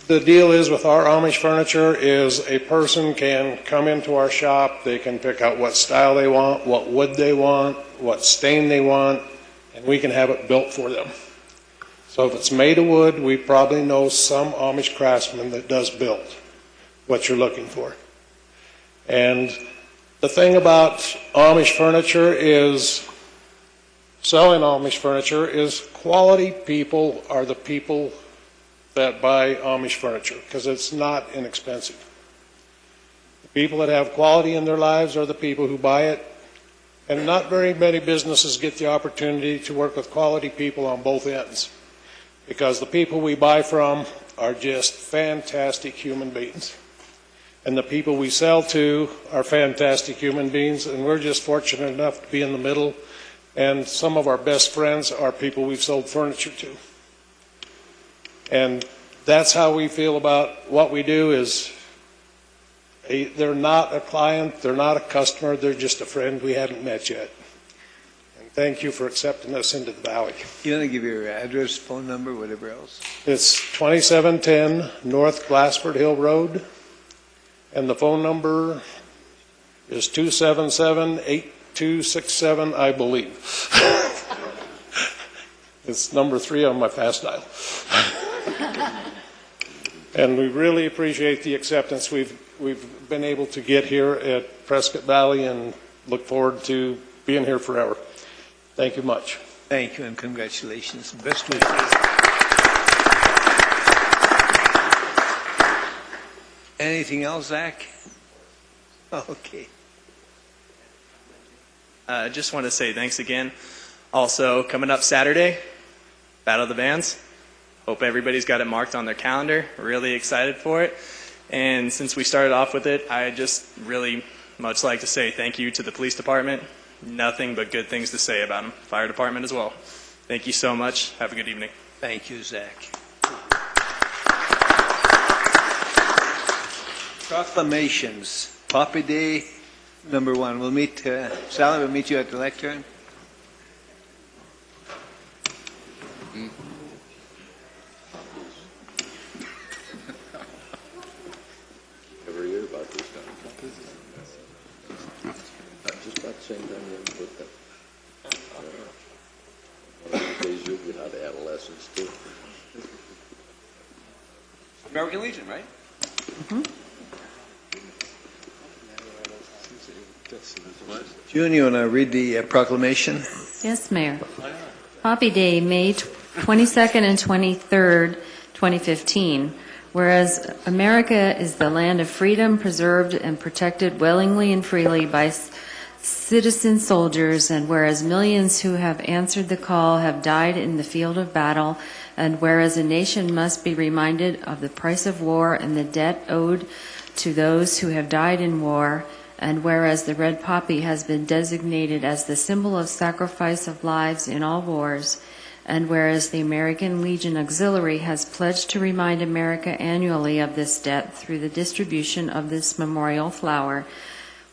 G: the deal is with our Amish furniture is a person can come into our shop, they can pick out what style they want, what wood they want, what stain they want, and we can have it built for them. So if it's made of wood, we probably know some Amish craftsman that does build what you're looking for. And the thing about Amish furniture is, selling Amish furniture is quality people are the people that buy Amish furniture, because it's not inexpensive. The people that have quality in their lives are the people who buy it, and not very many businesses get the opportunity to work with quality people on both ends, because the people we buy from are just fantastic human beings. And the people we sell to are fantastic human beings, and we're just fortunate enough to be in the middle, and some of our best friends are people we've sold furniture to. And that's how we feel about what we do is they're not a client, they're not a customer, they're just a friend we haven't met yet. And thank you for accepting us into the valley.
A: You want to give your address, phone number, whatever else?
G: It's 2710 North Glassford Hill Road, and the phone number is 277-8267, I believe. It's number 3 on my fast dial. And we really appreciate the acceptance we've been able to get here at Prescott Valley, and look forward to being here forever. Thank you much.
A: Thank you, and congratulations. Best wishes. Anything else, Zach? Okay.
T: I just want to say thanks again. Also, coming up Saturday, Battle of the Bands. Hope everybody's got it marked on their calendar. Really excited for it. And since we started off with it, I just really much like to say thank you to the police department. Nothing but good things to say about them. Fire department as well. Thank you so much. Have a good evening.
A: Thank you, Zach. Proclamations. Poppy Day, number 1. We'll meet, Sally will meet you at the lectern.
V: Every year about this time.
S: American Legion, right?
A: June, you want to read the proclamation?
D: Yes, Mayor. Poppy Day, May 22nd and 23rd, 2015. Whereas America is the land of freedom, preserved and protected willingly and freely by citizen soldiers, and whereas millions who have answered the call have died in the field of battle, and whereas a nation must be reminded of the price of war and the debt owed to those who have died in war, and whereas the red poppy has been designated as the symbol of sacrifice of lives in all wars, and whereas the American Legion Auxiliary has pledged to remind America annually of this debt through the distribution of this memorial flower,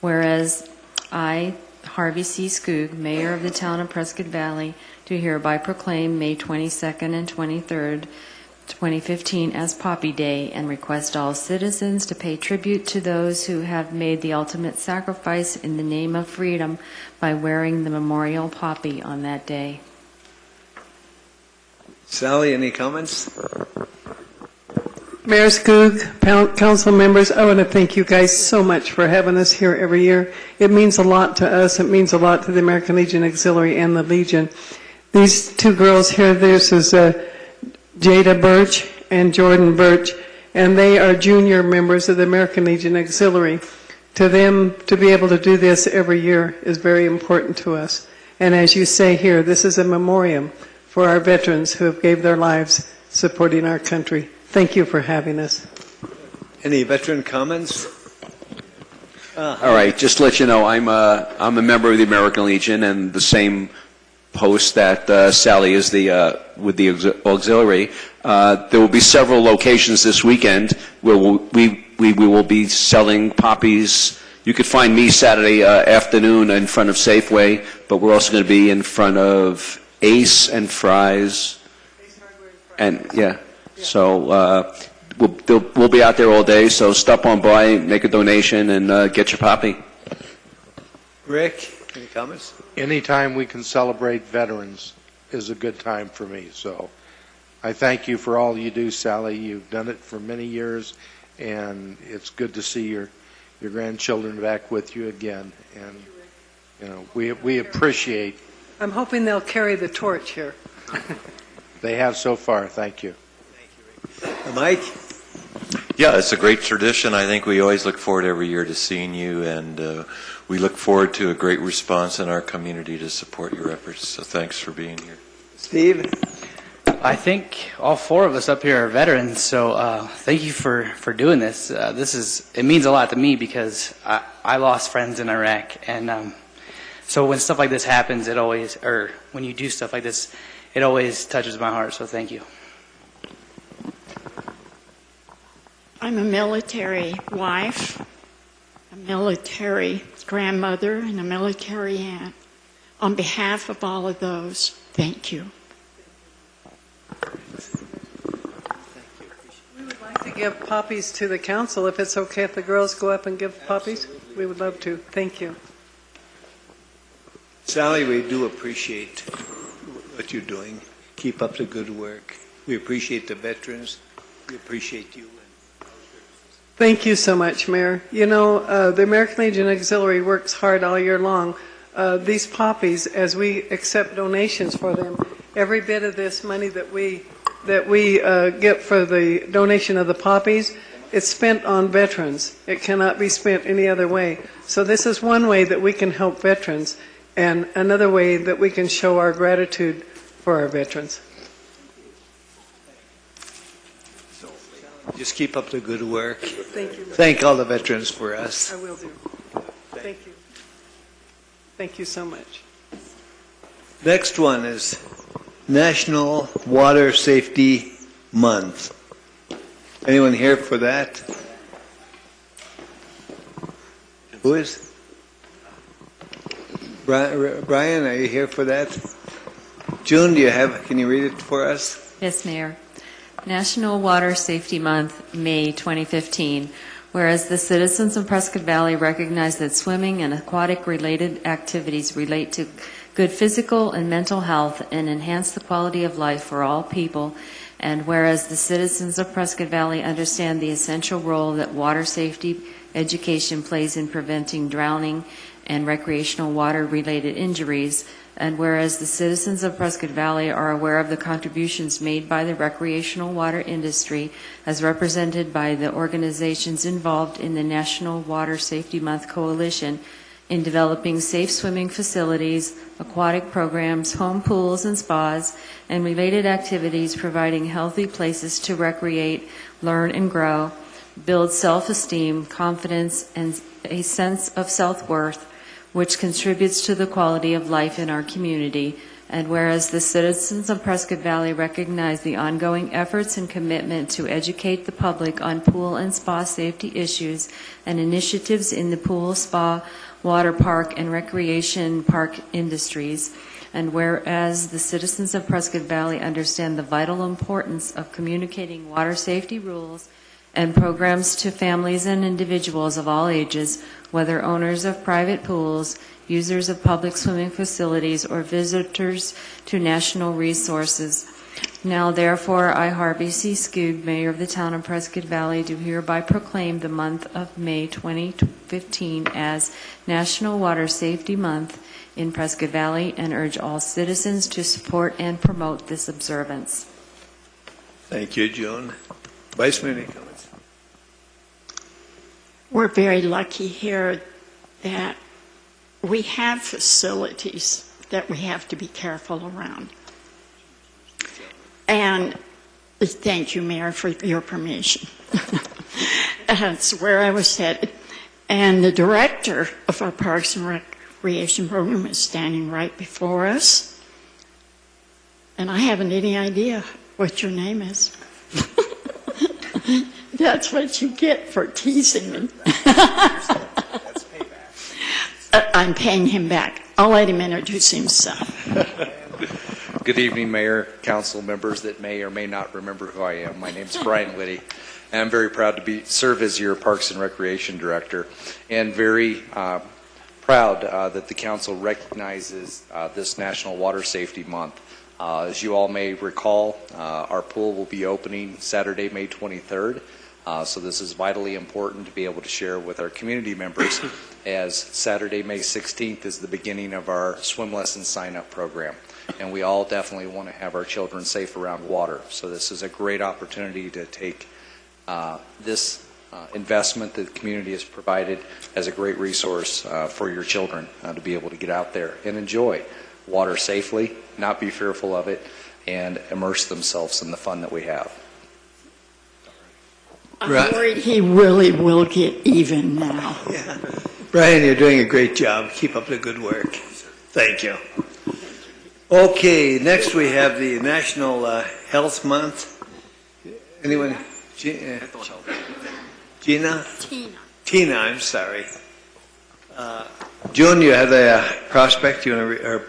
D: whereas I, Harvey C. Skoog, Mayor of the Town of Prescott Valley, do hereby proclaim May 22nd and 23rd, 2015 as Poppy Day, and request all citizens to pay tribute to those who have made the ultimate sacrifice in the name of freedom by wearing the memorial poppy on that day.
A: Sally, any comments?
I: Mayor Skoog, council members, I want to thank you guys so much for having us here every year. It means a lot to us. It means a lot to the American Legion Auxiliary and the Legion. These two girls here, this is Jada Birch and Jordan Birch, and they are junior members of the American Legion Auxiliary. To them, to be able to do this every year is very important to us. And as you say here, this is a memoriam for our veterans who have gave their lives supporting our country. Thank you for having us.
A: Any veteran comments?
M: All right, just to let you know, I'm a member of the American Legion, and the same post that Sally is with the auxiliary. There will be several locations this weekend where we will be selling poppies. You could find me Saturday afternoon in front of Safeway, but we're also going to be in front of Ace and Fry's, and yeah. So we'll be out there all day. So stop on by, make a donation, and get your poppy.
A: Rick, any comments?
C: Anytime we can celebrate veterans is a good time for me. So I thank you for all you do, Sally. You've done it for many years, and it's good to see your grandchildren back with you again. And you know, we appreciate.
I: I'm hoping they'll carry the torch here.
C: They have so far. Thank you.
A: Mike?
N: Yeah, it's a great tradition. I think we always look forward every year to seeing you, and we look forward to a great response in our community to support your efforts. So thanks for being here.
A: Steve?
O: I think all four of us up here are veterans, so thank you for doing this. It means a lot to me because I lost friends in Iraq, and so when stuff like this happens, when you do stuff like this, it always touches my heart, so thank you.
L: I'm a military wife, a military grandmother, and a military aunt. On behalf of all of those, thank you.
I: We would like to give poppies to the council. If it's okay if the girls go up and give poppies, we would love to. Thank you.
A: Sally, we do appreciate what you're doing. Keep up the good work. We appreciate the veterans. We appreciate you.
I: Thank you so much, Mayor. You know, the American Legion Auxiliary works hard all year long. These poppies, as we accept donations for them, every bit of this money that we get for the donation of the poppies, it's spent on veterans. It cannot be spent any other way. So this is one way that we can help veterans, and another way that we can show our gratitude for our veterans.
A: Just keep up the good work.
I: Thank you.
A: Thank all the veterans for us.
I: I will do. Thank you. Thank you so much.
A: Next one is National Water Safety Month. Anyone here for that? Who is? Brian, are you here for that? June, can you read it for us?
D: Yes, Mayor. National Water Safety Month, May 2015. Whereas the citizens of Prescott Valley recognize that swimming and aquatic-related activities relate to good physical and mental health and enhance the quality of life for all people, And whereas the citizens of Prescott Valley understand the essential role that water safety education plays in preventing drowning and recreational water-related injuries, and whereas the citizens of Prescott Valley are aware of the contributions made by the recreational water industry as represented by the organizations involved in the National Water Safety Month Coalition in developing safe swimming facilities, aquatic programs, home pools and spas, and related activities providing healthy places to recreate, learn and grow, build self-esteem, confidence, and a sense of self-worth, which contributes to the quality of life in our community. And whereas the citizens of Prescott Valley recognize the ongoing efforts and commitment to educate the public on pool and spa safety issues and initiatives in the pool, spa, water park, and recreation park industries, and whereas the citizens of Prescott Valley understand the vital importance of communicating water safety rules and programs to families and individuals of all ages, whether owners of private pools, users of public swimming facilities, or visitors to national resources. Now, therefore, I, Harvey C. Skoog, Mayor of the Town of Prescott Valley, do hereby proclaim the month of May 2015 as National Water Safety Month in Prescott Valley and urge all citizens to support and promote this observance.
A: Thank you, Joan. Vice Mayor, any comments?
L: We're very lucky here that we have facilities that we have to be careful around. And thank you, Mayor, for your permission. That's where I was headed. And the director of our Parks and Recreation program is standing right before us. And I haven't any idea what your name is. That's what you get for teasing me.
H: That's payback.
L: I'm paying him back. I'll let him introduce himself.
H: Good evening, Mayor, council members that may or may not remember who I am. My name is Brian Liddy, and I'm very proud to serve as your Parks and Recreation Director, and very proud that the council recognizes this National Water Safety Month. As you all may recall, our pool will be opening Saturday, May 23rd. So this is vitally important to be able to share with our community members, as Saturday, May 16th is the beginning of our swim lesson sign-up program. And we all definitely want to have our children safe around water. So this is a great opportunity to take this investment that the community has provided as a great resource for your children to be able to get out there and enjoy water safely, not be fearful of it, and immerse themselves in the fun that we have.
L: I'm worried he really will get even now.
A: Yeah. Brian, you're doing a great job. Keep up the good work. Thank you. Okay, next we have the National Health Month. Anyone? Gina?
L: Tina.
A: Tina, I'm sorry. June, you have a prospect, you want to or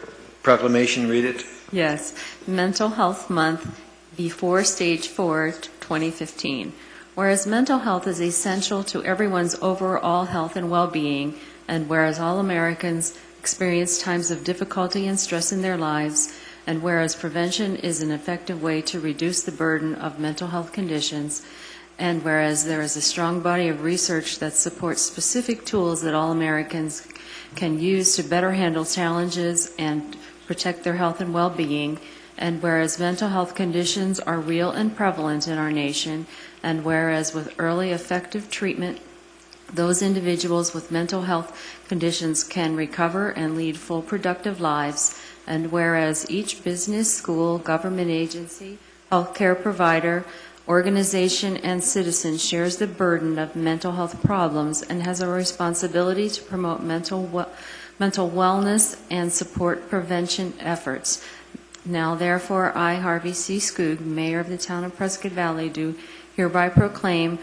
A: proclamation, read it?
D: Yes, Mental Health Month before Stage 4, 2015. Whereas mental health is essential to everyone's overall health and well-being, and whereas all Americans experience times of difficulty and stress in their lives, and whereas prevention is an effective way to reduce the burden of mental health conditions, and whereas there is a strong body of research that supports specific tools that all Americans can use to better handle challenges and protect their health and well-being, and whereas mental health conditions are real and prevalent in our nation, and whereas with early effective treatment, those individuals with mental health conditions can recover and lead full productive lives, and whereas each business, school, government agency, healthcare provider, organization, and citizen shares the burden of mental health problems and has a responsibility to promote mental wellness and support prevention efforts. Now, therefore, I, Harvey C. Skoog, Mayor of the Town of Prescott Valley, do hereby proclaim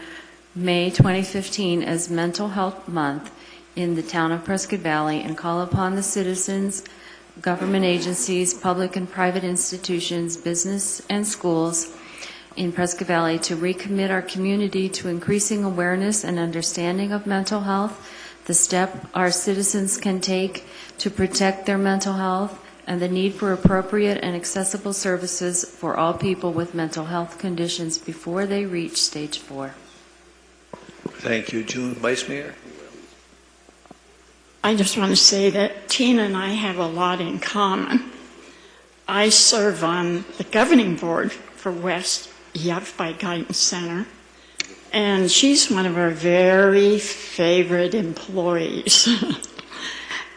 D: May 2015 as Mental Health Month in the Town of Prescott Valley and call upon the citizens, government agencies, public and private institutions, business and schools in Prescott Valley to recommit our community to increasing awareness and understanding of mental health, the step our citizens can take to protect their mental health, and the need for appropriate and accessible services for all people with mental health conditions before they reach stage 4.
A: Thank you, June. Vice Mayor?
L: I just want to say that Tina and I have a lot in common. I serve on the governing board for West Yavapai Guidance Center, and she's one of our very favorite employees.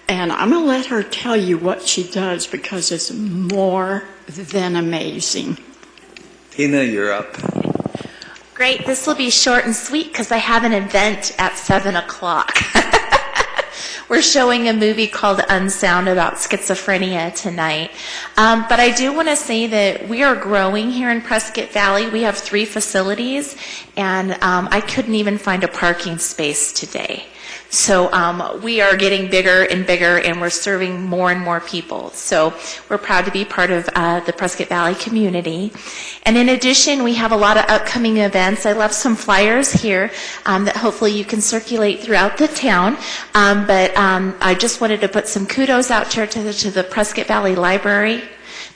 L: And I'm going to let her tell you what she does because it's more than amazing.
A: Tina, you're up.
J: Great. This will be short and sweet because I have an event at 7 o'clock. We're showing a movie called Unsound about schizophrenia tonight. But I do want to say that we are growing here in Prescott Valley. We have 3 facilities, and I couldn't even find a parking space today. So we are getting bigger and bigger, and we're serving more and more people. So we're proud to be part of the Prescott Valley community. And in addition, we have a lot of upcoming events. I left some flyers here that hopefully you can circulate throughout the town. But I just wanted to put some kudos out there to the Prescott Valley Library.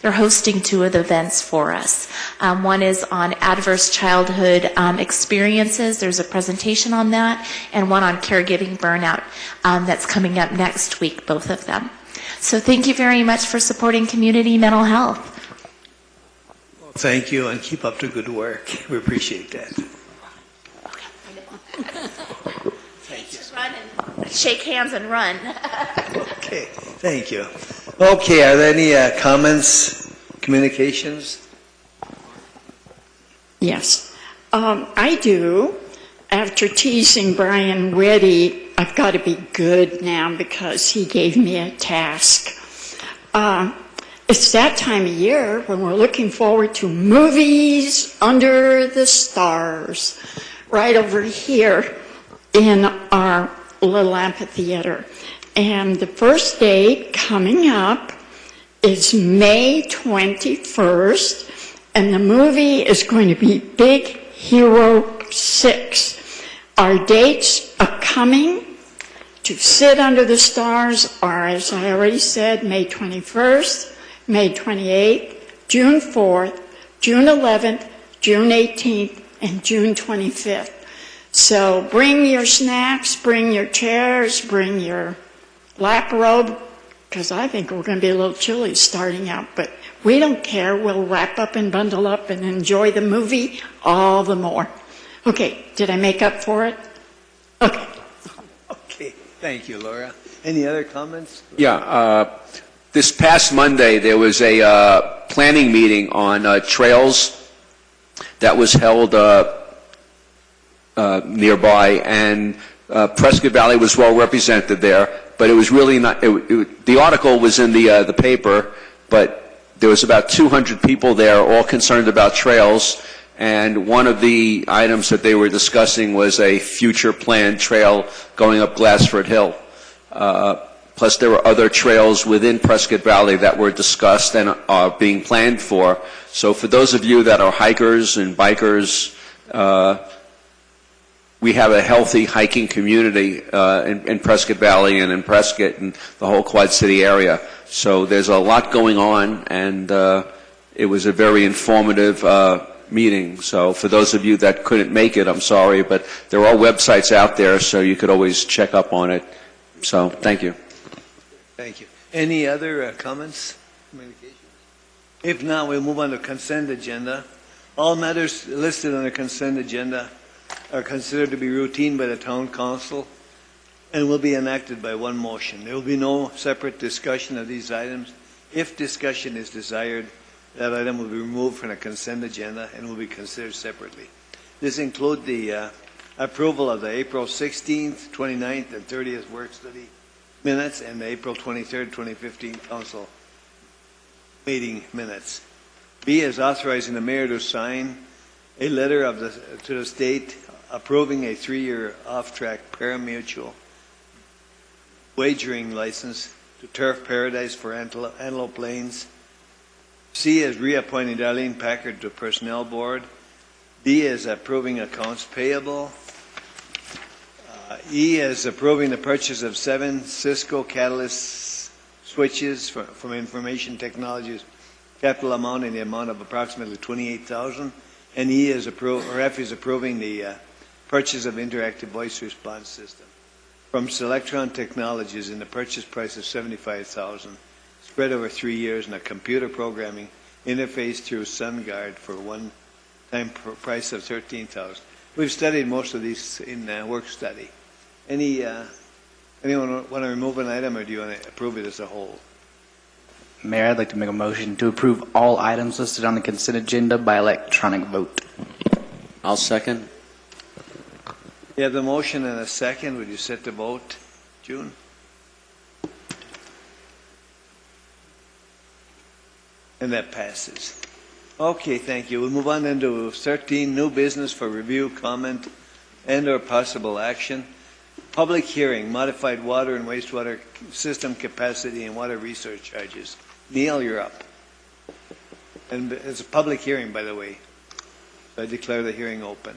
J: They're hosting 2 of the events for us. One is on adverse childhood experiences. There's a presentation on that, and one on caregiving burnout that's coming up next week, both of them. So thank you very much for supporting community mental health.
A: Well, thank you, and keep up the good work. We appreciate that.
J: Thank you. Just run and shake hands and run.
A: Okay, thank you. Okay, are there any comments, communications?
L: Yes, I do. After teasing Brian Weddy, I've got to be good now because he gave me a task. It's that time of year when we're looking forward to movies under the stars, right over here in our little amphitheater. And the first date coming up is May 21st, and the movie is going to be Big Hero 6. Our dates upcoming to sit under the stars are, as I already said, May 21st, May 28th, June 4th, June 11th, June 18th, and June 25th. So bring your snacks, bring your chairs, bring your lap robe, because I think we're going to be a little chilly starting out, but we don't care. We'll wrap up and bundle up and enjoy the movie all the more. Okay, did I make up for it? Okay.
A: Okay, thank you, Laura. Any other comments?
M: Yeah, this past Monday, there was a planning meeting on trails that was held nearby, and Prescott Valley was well represented there, but it was really not, the article was in the paper, but there was about 200 people there, all concerned about trails, and one of the items that they were discussing was a future planned trail going up Glassford Hill. Plus there were other trails within Prescott Valley that were discussed and are being planned for. So for those of you that are hikers and bikers, we have a healthy hiking community in Prescott Valley and in Prescott and the whole Quad City area. So there's a lot going on, and it was a very informative meeting. So for those of you that couldn't make it, I'm sorry, but there are websites out there, so you could always check up on it. So thank you.
A: Thank you. Any other comments, communications? If not, we'll move on to consent agenda. All matters listed on the consent agenda are considered to be routine by the town council and will be enacted by one motion. There will be no separate discussion of these items. If discussion is desired, that item will be removed from the consent agenda and will be considered separately. This includes the approval of the April 16th, 29th, and 30th work study minutes and the April 23rd, 2015 council meeting minutes. B is authorizing the mayor to sign a letter to the state approving a 3-year off-track pari-mutuel wagering license to Turf Paradise for Antelope Lanes. C is reappointing Darlene Packard to Personnel Board. D is approving accounts payable. E is approving the purchase of 7 Cisco Catalyst switches from Information Technologies, capital amount in the amount of approximately $28,000. And F is approving the purchase of interactive voice response system from Selectron Technologies in the purchase price of $75,000, spread over 3 years, and a computer programming interface through SunGuard for one-time price of $13,000. We've studied most of these in work study. Anyone want to remove an item, or do you want to approve it as a whole?
O: Mayor, I'd like to make a motion to approve all items listed on the consent agenda by electronic vote.
M: I'll second.
A: You have the motion and a second. Would you set the vote, June? And that passes. Okay, thank you. We'll move on then to 13, new business for review, comment, and/or possible action. Public hearing, modified water and wastewater system capacity and water resource charges. Neil, you're up. And it's a public hearing, by the way. So I declare the hearing open.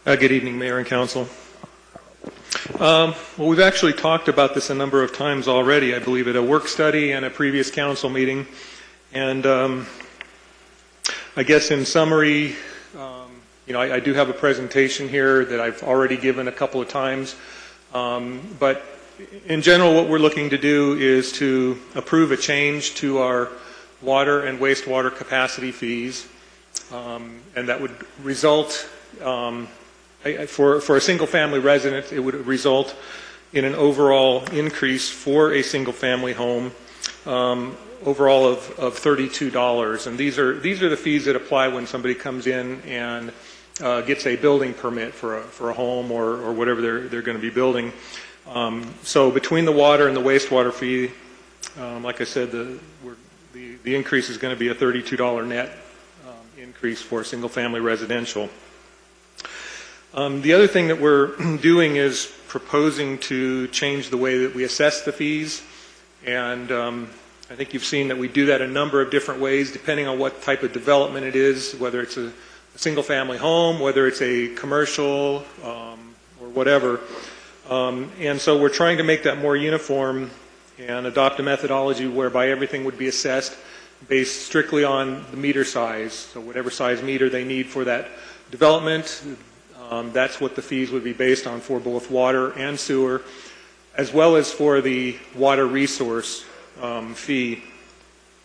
K: Good evening, Mayor and Council. Well, we've actually talked about this a number of times already, I believe, at a work study and a previous council meeting. And I guess in summary, I do have a presentation here that I've already given a couple of times. But in general, what we're looking to do is to approve a change to our water and wastewater capacity fees. And that would result, for a single-family resident, it would result in an overall increase for a single-family home, overall of $32. And these are the fees that apply when somebody comes in and gets a building permit for a home or whatever they're going to be building. So between the water and the wastewater fee, like I said, the increase is going to be a $32 net increase for single-family residential. The other thing that we're doing is proposing to change the way that we assess the fees, and I think you've seen that we do that a number of different ways depending on what type of development it is, whether it's a single-family home, whether it's a commercial, or whatever. And so we're trying to make that more uniform and adopt a methodology whereby everything would be assessed based strictly on the meter size. So whatever size meter they need for that development, that's what the fees would be based on for both water and sewer, as well as for the water resource fee.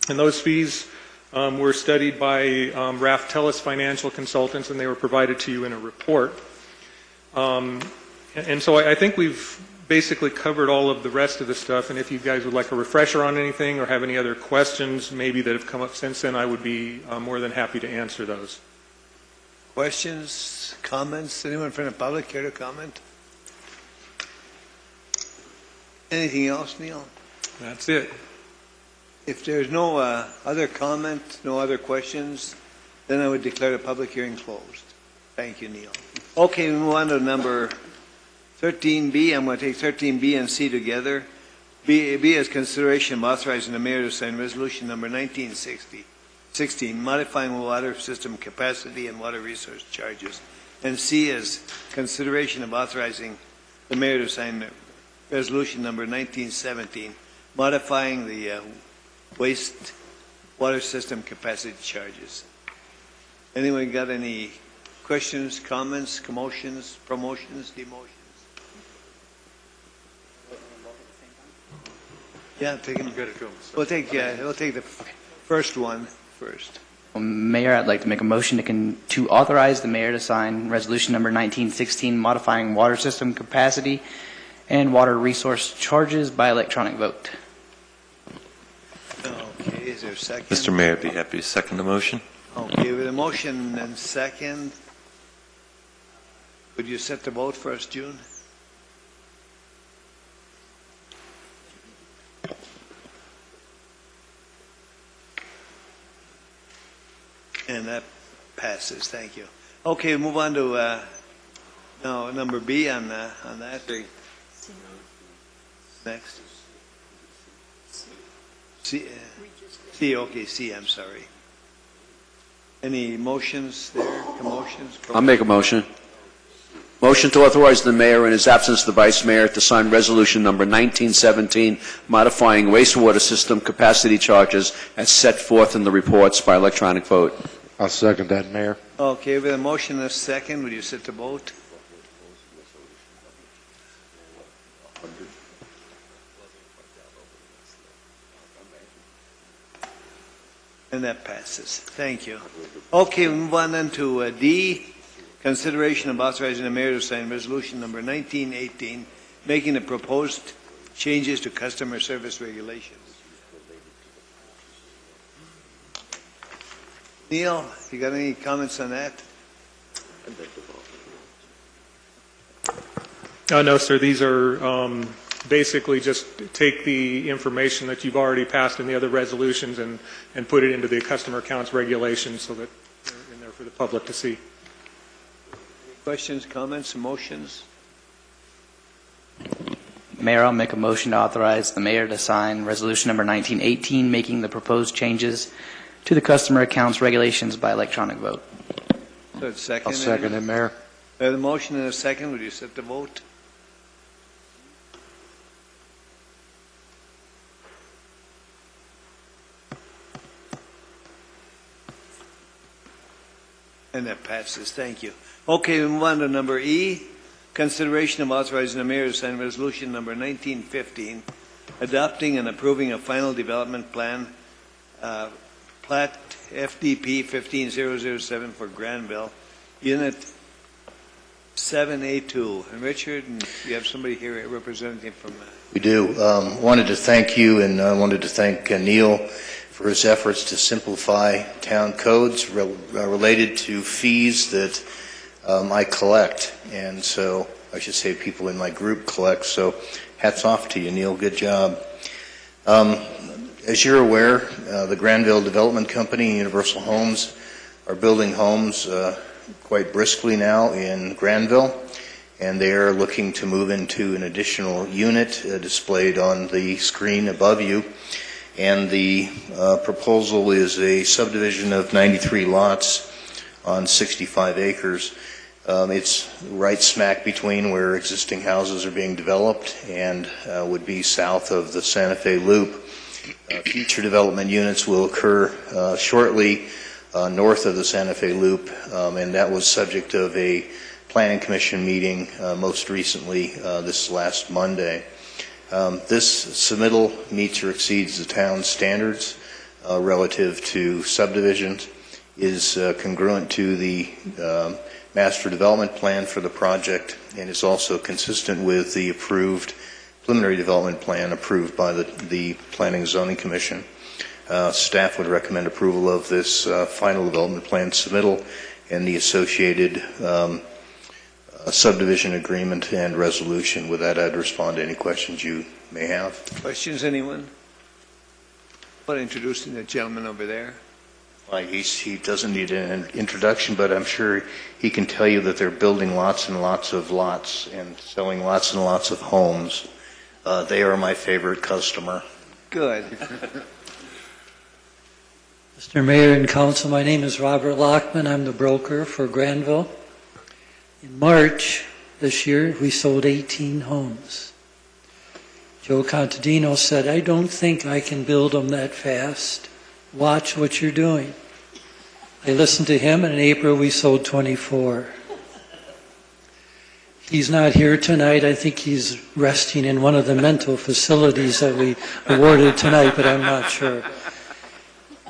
K: And those fees were studied by Raff Tellis Financial Consultants, and they were provided to you in a report. And so I think we've basically covered all of the rest of the stuff, and if you guys would like a refresher on anything or have any other questions maybe that have come up since then, I would be more than happy to answer those.
A: Questions, comments? Anyone from the public care to comment? Anything else, Neil?
K: That's it.
A: If there's no other comment, no other questions, then I would declare the public hearing closed. Thank you, Neil. Okay, we move on to number 13B. I'm going to take 13B and C together. B is consideration of authorizing the mayor to sign resolution number 1916, modifying water system capacity and water resource charges. And C is consideration of authorizing the mayor to sign resolution number 1917, modifying the waste water system capacity charges. Anyone got any questions, comments, commotions, promotions, demotions? Yeah, take them. We'll take the first one first.
O: Well, Mayor, I'd like to make a motion to authorize the mayor to sign resolution number 1916, modifying water system capacity and water resource charges by electronic vote.
A: Okay, is there a second?
N: Mr. Mayor, I'd be happy to second the motion.
A: Okay, with a motion and second, would you set the vote for us, June? And that passes. Thank you. Okay, move on to number B on that. Next. C, I'm sorry. Any motions there, commotions?
M: I'll make a motion. Motion to authorize the mayor in his absence the vice mayor to sign resolution number 1917 modifying wastewater system capacity charges as set forth in the reports by electronic vote.
C: I'll second that, Mayor.
A: Okay, with a motion and a second, would you sit to vote? And that passes. Thank you. Okay, we move on then to D, consideration of authorizing the mayor to sign resolution number 1918, making the proposed changes to customer service regulations. Neil, you got any comments on that?
K: No, sir. These are basically just take the information that you've already passed in the other resolutions and put it into the customer accounts regulations so that they're in there for the public to see.
A: Questions, comments, motions?
O: Mayor, I'll make a motion to authorize the mayor to sign resolution number 1918, making the proposed changes to the customer accounts regulations by electronic vote.
A: So it's second.
C: I'll second it, Mayor.
A: We have a motion and a second. Would you set the vote? And that passes. Thank you. Okay, we move on to number E, consideration of authorizing the mayor to sign resolution number 1915, adopting and approving a final development plan, plat FDP 15007 for Granville, Unit 7A2. And Richard, and you have somebody here representing from
P: We do. Wanted to thank you, and I wanted to thank Neil for his efforts to simplify town codes related to fees that I collect, and so I should say people in my group collect. So hats off to you, Neil. Good job. As you're aware, the Granville Development Company and Universal Homes are building homes quite briskly now in Granville, and they are looking to move into an additional unit displayed on the screen above you. And the proposal is a subdivision of 93 lots on 65 acres. It's right smack between where existing houses are being developed and would be south of the Santa Fe Loop. Future development units will occur shortly north of the Santa Fe Loop, and that was subject of a Planning Commission meeting most recently this last Monday. This submittal meets or exceeds the town's standards relative to subdivisions, is congruent to the master development plan for the project, and is also consistent with the approved preliminary development plan approved by the Planning and Zoning Commission. Staff would recommend approval of this final development plan submittal and the associated subdivision agreement and resolution. With that, I'd respond to any questions you may have.
A: questions, anyone? I'll introduce the gentleman over there.
P: He doesn't need an introduction, but I'm sure he can tell you that they're building lots and lots of lots and selling lots and lots of homes. They are my favorite customer.
A: Good.
V: Mr. Mayor and Council, my name is Robert Lockman. I'm the broker for Granville. In March this year, we sold 18 homes. Joe Contadino said, I don't think I can build them that fast. Watch what you're doing. I listened to him, and in April we sold 24. He's not here tonight. I think he's resting in one of the mental facilities that we awarded tonight, but I'm not sure.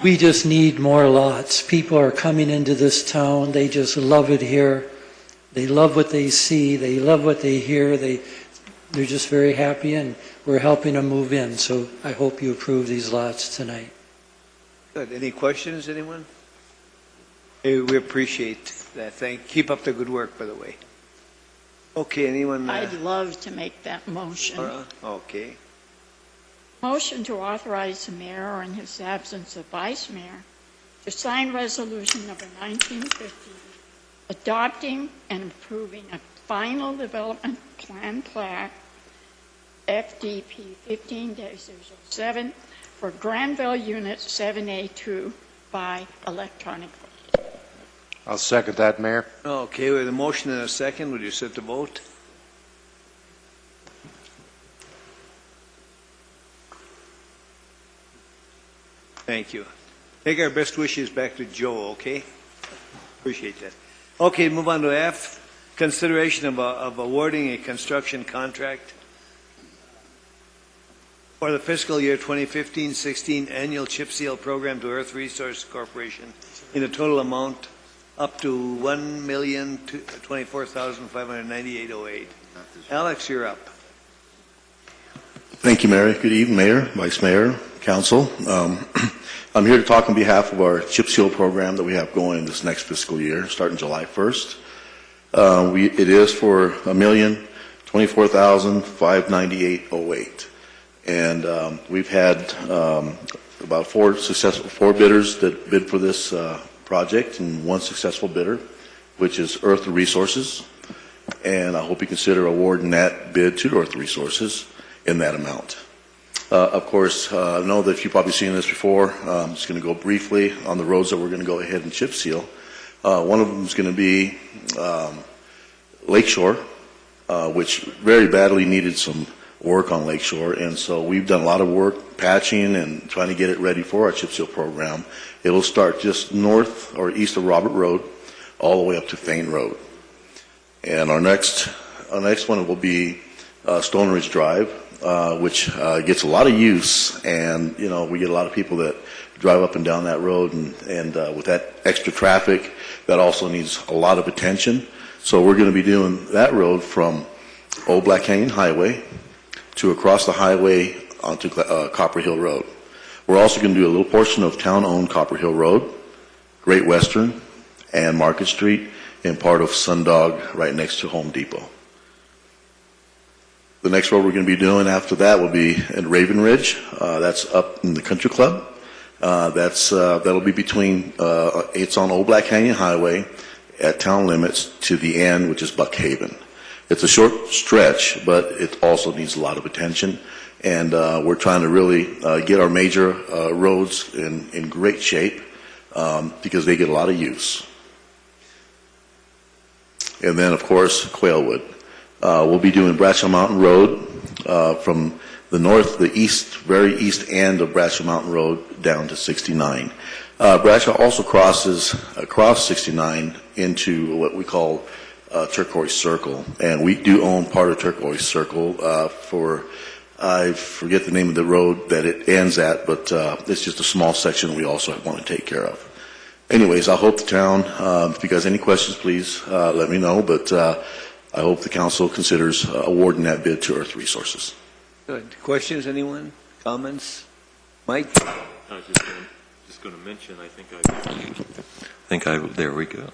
V: We just need more lots. People are coming into this town. They just love it here. They love what they see. They love what they hear. They're just very happy, and we're helping them move in. So I hope you approve these lots tonight.
A: Good. Any questions, anyone? Hey, we appreciate that. Keep up the good work, by the way. Okay, anyone?
L: I'd love to make that motion.
A: Okay.
L: Motion to authorize the mayor, or in his absence, the vice mayor, to sign resolution number 1950, adopting and approving a final development plan plat FDP 15-007 for Granville Unit 7A2 by electronic vote.
C: I'll second that, Mayor.
A: Okay, with a motion and a second, would you set the vote? Thank you. Take our best wishes back to Joe, okay? Appreciate that. Okay, move on to F. Consideration of awarding a construction contract for the fiscal year 2015-16 annual chip seal program to Earth Resource Corporation in a total amount up to $1,024,598.08. Alex, you're up.
E: Thank you, Mayor. Good evening, Mayor, Vice Mayor, Council. I'm here to talk on behalf of our chip seal program that we have going this next fiscal year, starting July 1st. It is for $1,024,598.08. And we've had about four bidders that bid for this project, and one successful bidder, which is Earth Resources. And I hope you consider awarding that bid to Earth Resources in that amount. Of course, I know that you've probably seen this before. I'm just going to go briefly on the roads that we're going to go ahead and chip seal. One of them is going to be Lakeshore, which very badly needed some work on Lakeshore, and so we've done a lot of work patching and trying to get it ready for our chip seal program. It'll start just north or east of Robert Road, all the way up to Thane Road. And our next one will be Stone Ridge Drive, which gets a lot of use, and we get a lot of people that drive up and down that road, and with that extra traffic, that also needs a lot of attention. So we're going to be doing that road from Old Black Canyon Highway to across the highway onto Copper Hill Road. We're also going to do a little portion of town-owned Copper Hill Road, Great Western, and Market Street, and part of Sundog right next to Home Depot. The next road we're going to be doing after that will be at Raven Ridge. That's up in the Country Club. That'll be between, it's on Old Black Canyon Highway at town limits to the end, which is Buckhaven. It's a short stretch, but it also needs a lot of attention. And we're trying to really get our major roads in great shape because they get a lot of use. And then, of course, Quailwood. We'll be doing Bradshaw Mountain Road from the very east end of Bradshaw Mountain Road down to 69. Bradshaw also crosses across 69 into what we call Turquoise Circle, and we do own part of Turquoise Circle I forget the name of the road that it ends at, but it's just a small section we also want to take care of. Anyways, I hope the town, if you guys have any questions, please let me know, but I hope the council considers awarding that bid to Earth Resources.
A: Good. Questions, anyone? Comments? Mike?
N: I was just going to mention, there we go.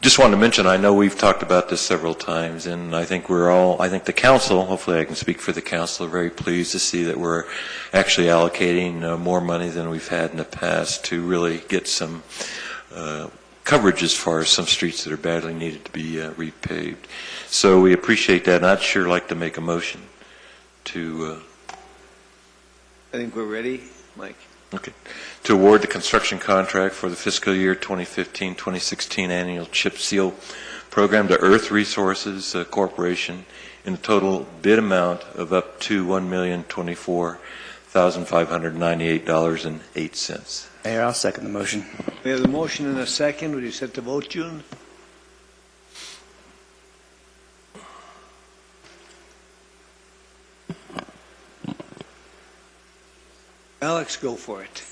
N: Just wanted to mention, I know we've talked about this several times, and I think the council, hopefully I can speak for the council, are very pleased to see that we're actually allocating more money than we've had in the past to really get some coverage as far as some streets that are badly needed to be repaved. So we appreciate that, and I'd sure like to make a motion to...
A: I think we're ready, Mike.
N: Okay. To award the construction contract for the fiscal year 2015-2016 annual chip seal program to Earth Resources Corporation in a total bid amount of up to $1,024,598.08.
O: Mayor, I'll second the motion.
A: We have a motion and a second. Would you set the vote, June? Alex, go for it.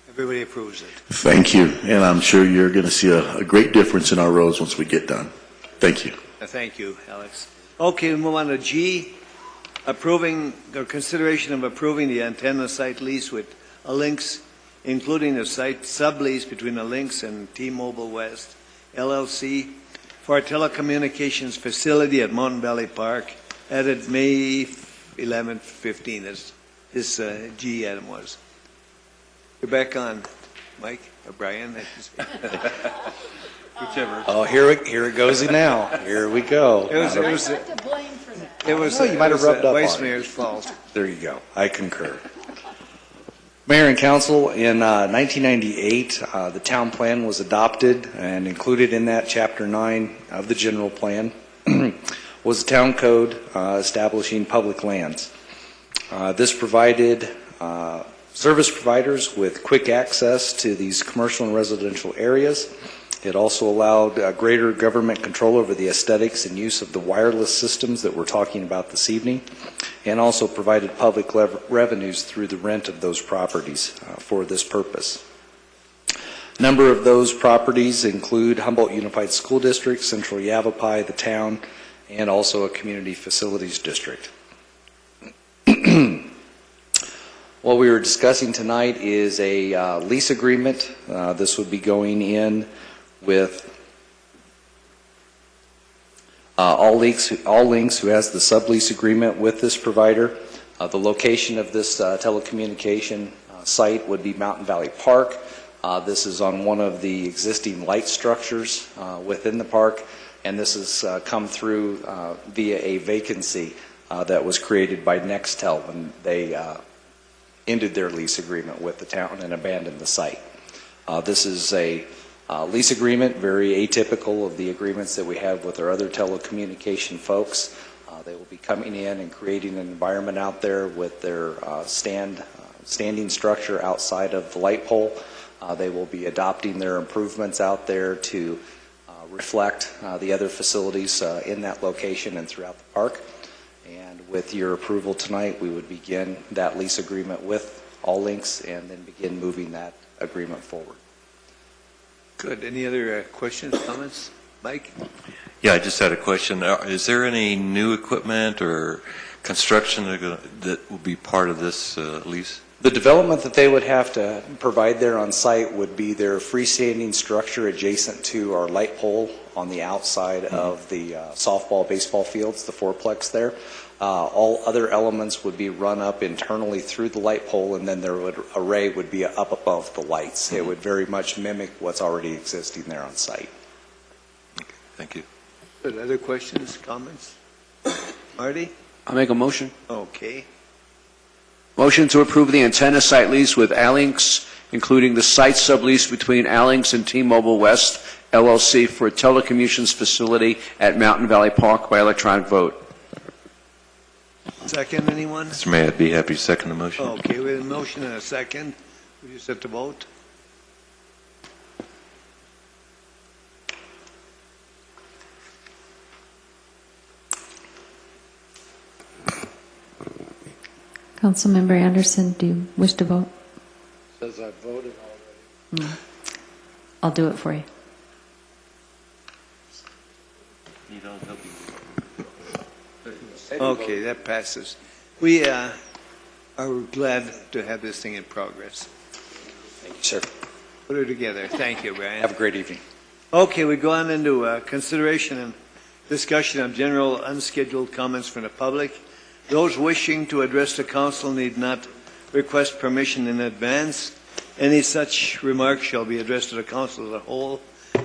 A: Everybody approves it.
E: Thank you, and I'm sure you're going to see a great difference in our roads once we get done. Thank you.
A: Thank you, Alex. Okay, we move on to G, consideration of approving the antenna site lease with Lynx, including a site sublease between Lynx and T-Mobile West, LLC, for a telecommunications facility at Mountain Valley Park, added May 11th, 15, as this G item was. You're back on, Mike, or Brian. Whichever.
H: Oh, here it goes now. Here we go.
A: It was
H: you might have rubbed up
A: Vice
H: on it.
A: Mayor's fault.
H: There you go. I concur. Mayor and Council, in 1998, the town plan was adopted, and included in that, Chapter 9 of the general plan was a town code establishing public lands. This provided service providers with quick access to these commercial and residential areas. It also allowed greater government control over the aesthetics and use of the wireless systems that we're talking about this evening, and also provided public revenues through the rent of those properties for this purpose. A number of those properties include Humboldt Unified School District, Central Yavapai, the town, and also a community facilities district. What we were discussing tonight is a lease agreement. This would be going in with All Links, who has the sublease agreement with this provider. The location of this telecommunication site would be Mountain Valley Park. This is on one of the existing light structures within the park, and this has come through via a vacancy that was created by Nextel when they ended their lease agreement with the town and abandoned the site. This is a lease agreement, very atypical of the agreements that we have with our other telecommunication folks. They will be coming in and creating an environment out there with their standing structure outside of the light pole. They will be adopting their improvements out there to reflect the other facilities in that location and throughout the park. And with your approval tonight, we would begin that lease agreement with All Links and then begin moving that agreement forward.
A: Good. Any other questions, comments? Mike?
N: Yeah, I just had a question. Is there any new equipment or construction that will be part of this lease?
H: The development that they would have to provide there on site would be their freestanding structure adjacent to our light pole on the outside of the softball, baseball fields, the fourplex there. All other elements would be run up internally through the light pole, and then their array would be up above the lights. It would very much mimic what's already existing there on site.
N: Okay, thank you.
A: Good. Other questions, comments? Marty?
M: I'll make a motion.
A: Okay.
M: Motion to approve the antenna site lease with Alinx, including the site sublease between Alinx and T-Mobile West LLC for a telecommunications facility at Mountain Valley Park by electronic vote.
A: Second, anyone?
N: Mr. Mayor, I'd be happy to second the motion.
A: Okay, we have a motion and a second. Would you set the vote?
D: Councilmember Anderson, do you wish to vote?
G: Says I voted already.
D: I'll do it for you.
A: Okay, that passes. We are glad to have this thing in progress.
H: Thank you, sir.
A: Put her together. Thank you, Brian.
H: Have a great evening.
A: Okay, we go on into consideration and discussion of general unscheduled comments from the public. Those wishing to address the council need not request permission in advance. Any such remarks shall be addressed to the council as a whole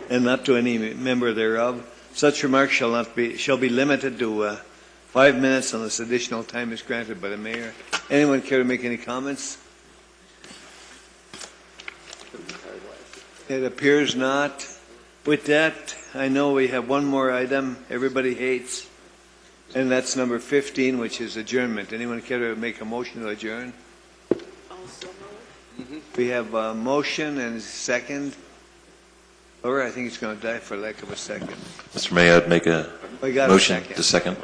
A: and not to any member thereof. Such remarks shall be limited to 5 minutes unless additional time is granted by the mayor. Anyone care to make any comments? It appears not. With that, I know we have one more item everybody hates, and that's number 15, which is adjournment. Anyone care to make a motion to adjourn? We have a motion and a second. Laura, I think it's going to die for lack of a second.
N: Mr. Mayor, I'd make a motion to second.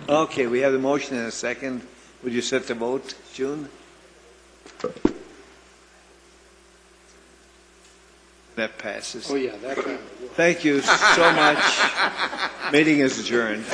A: Okay, we have the motion and a second. Would you set the vote, June? That passes.
G: Oh, yeah, that kind of.
A: Thank you so much. Meeting is adjourned.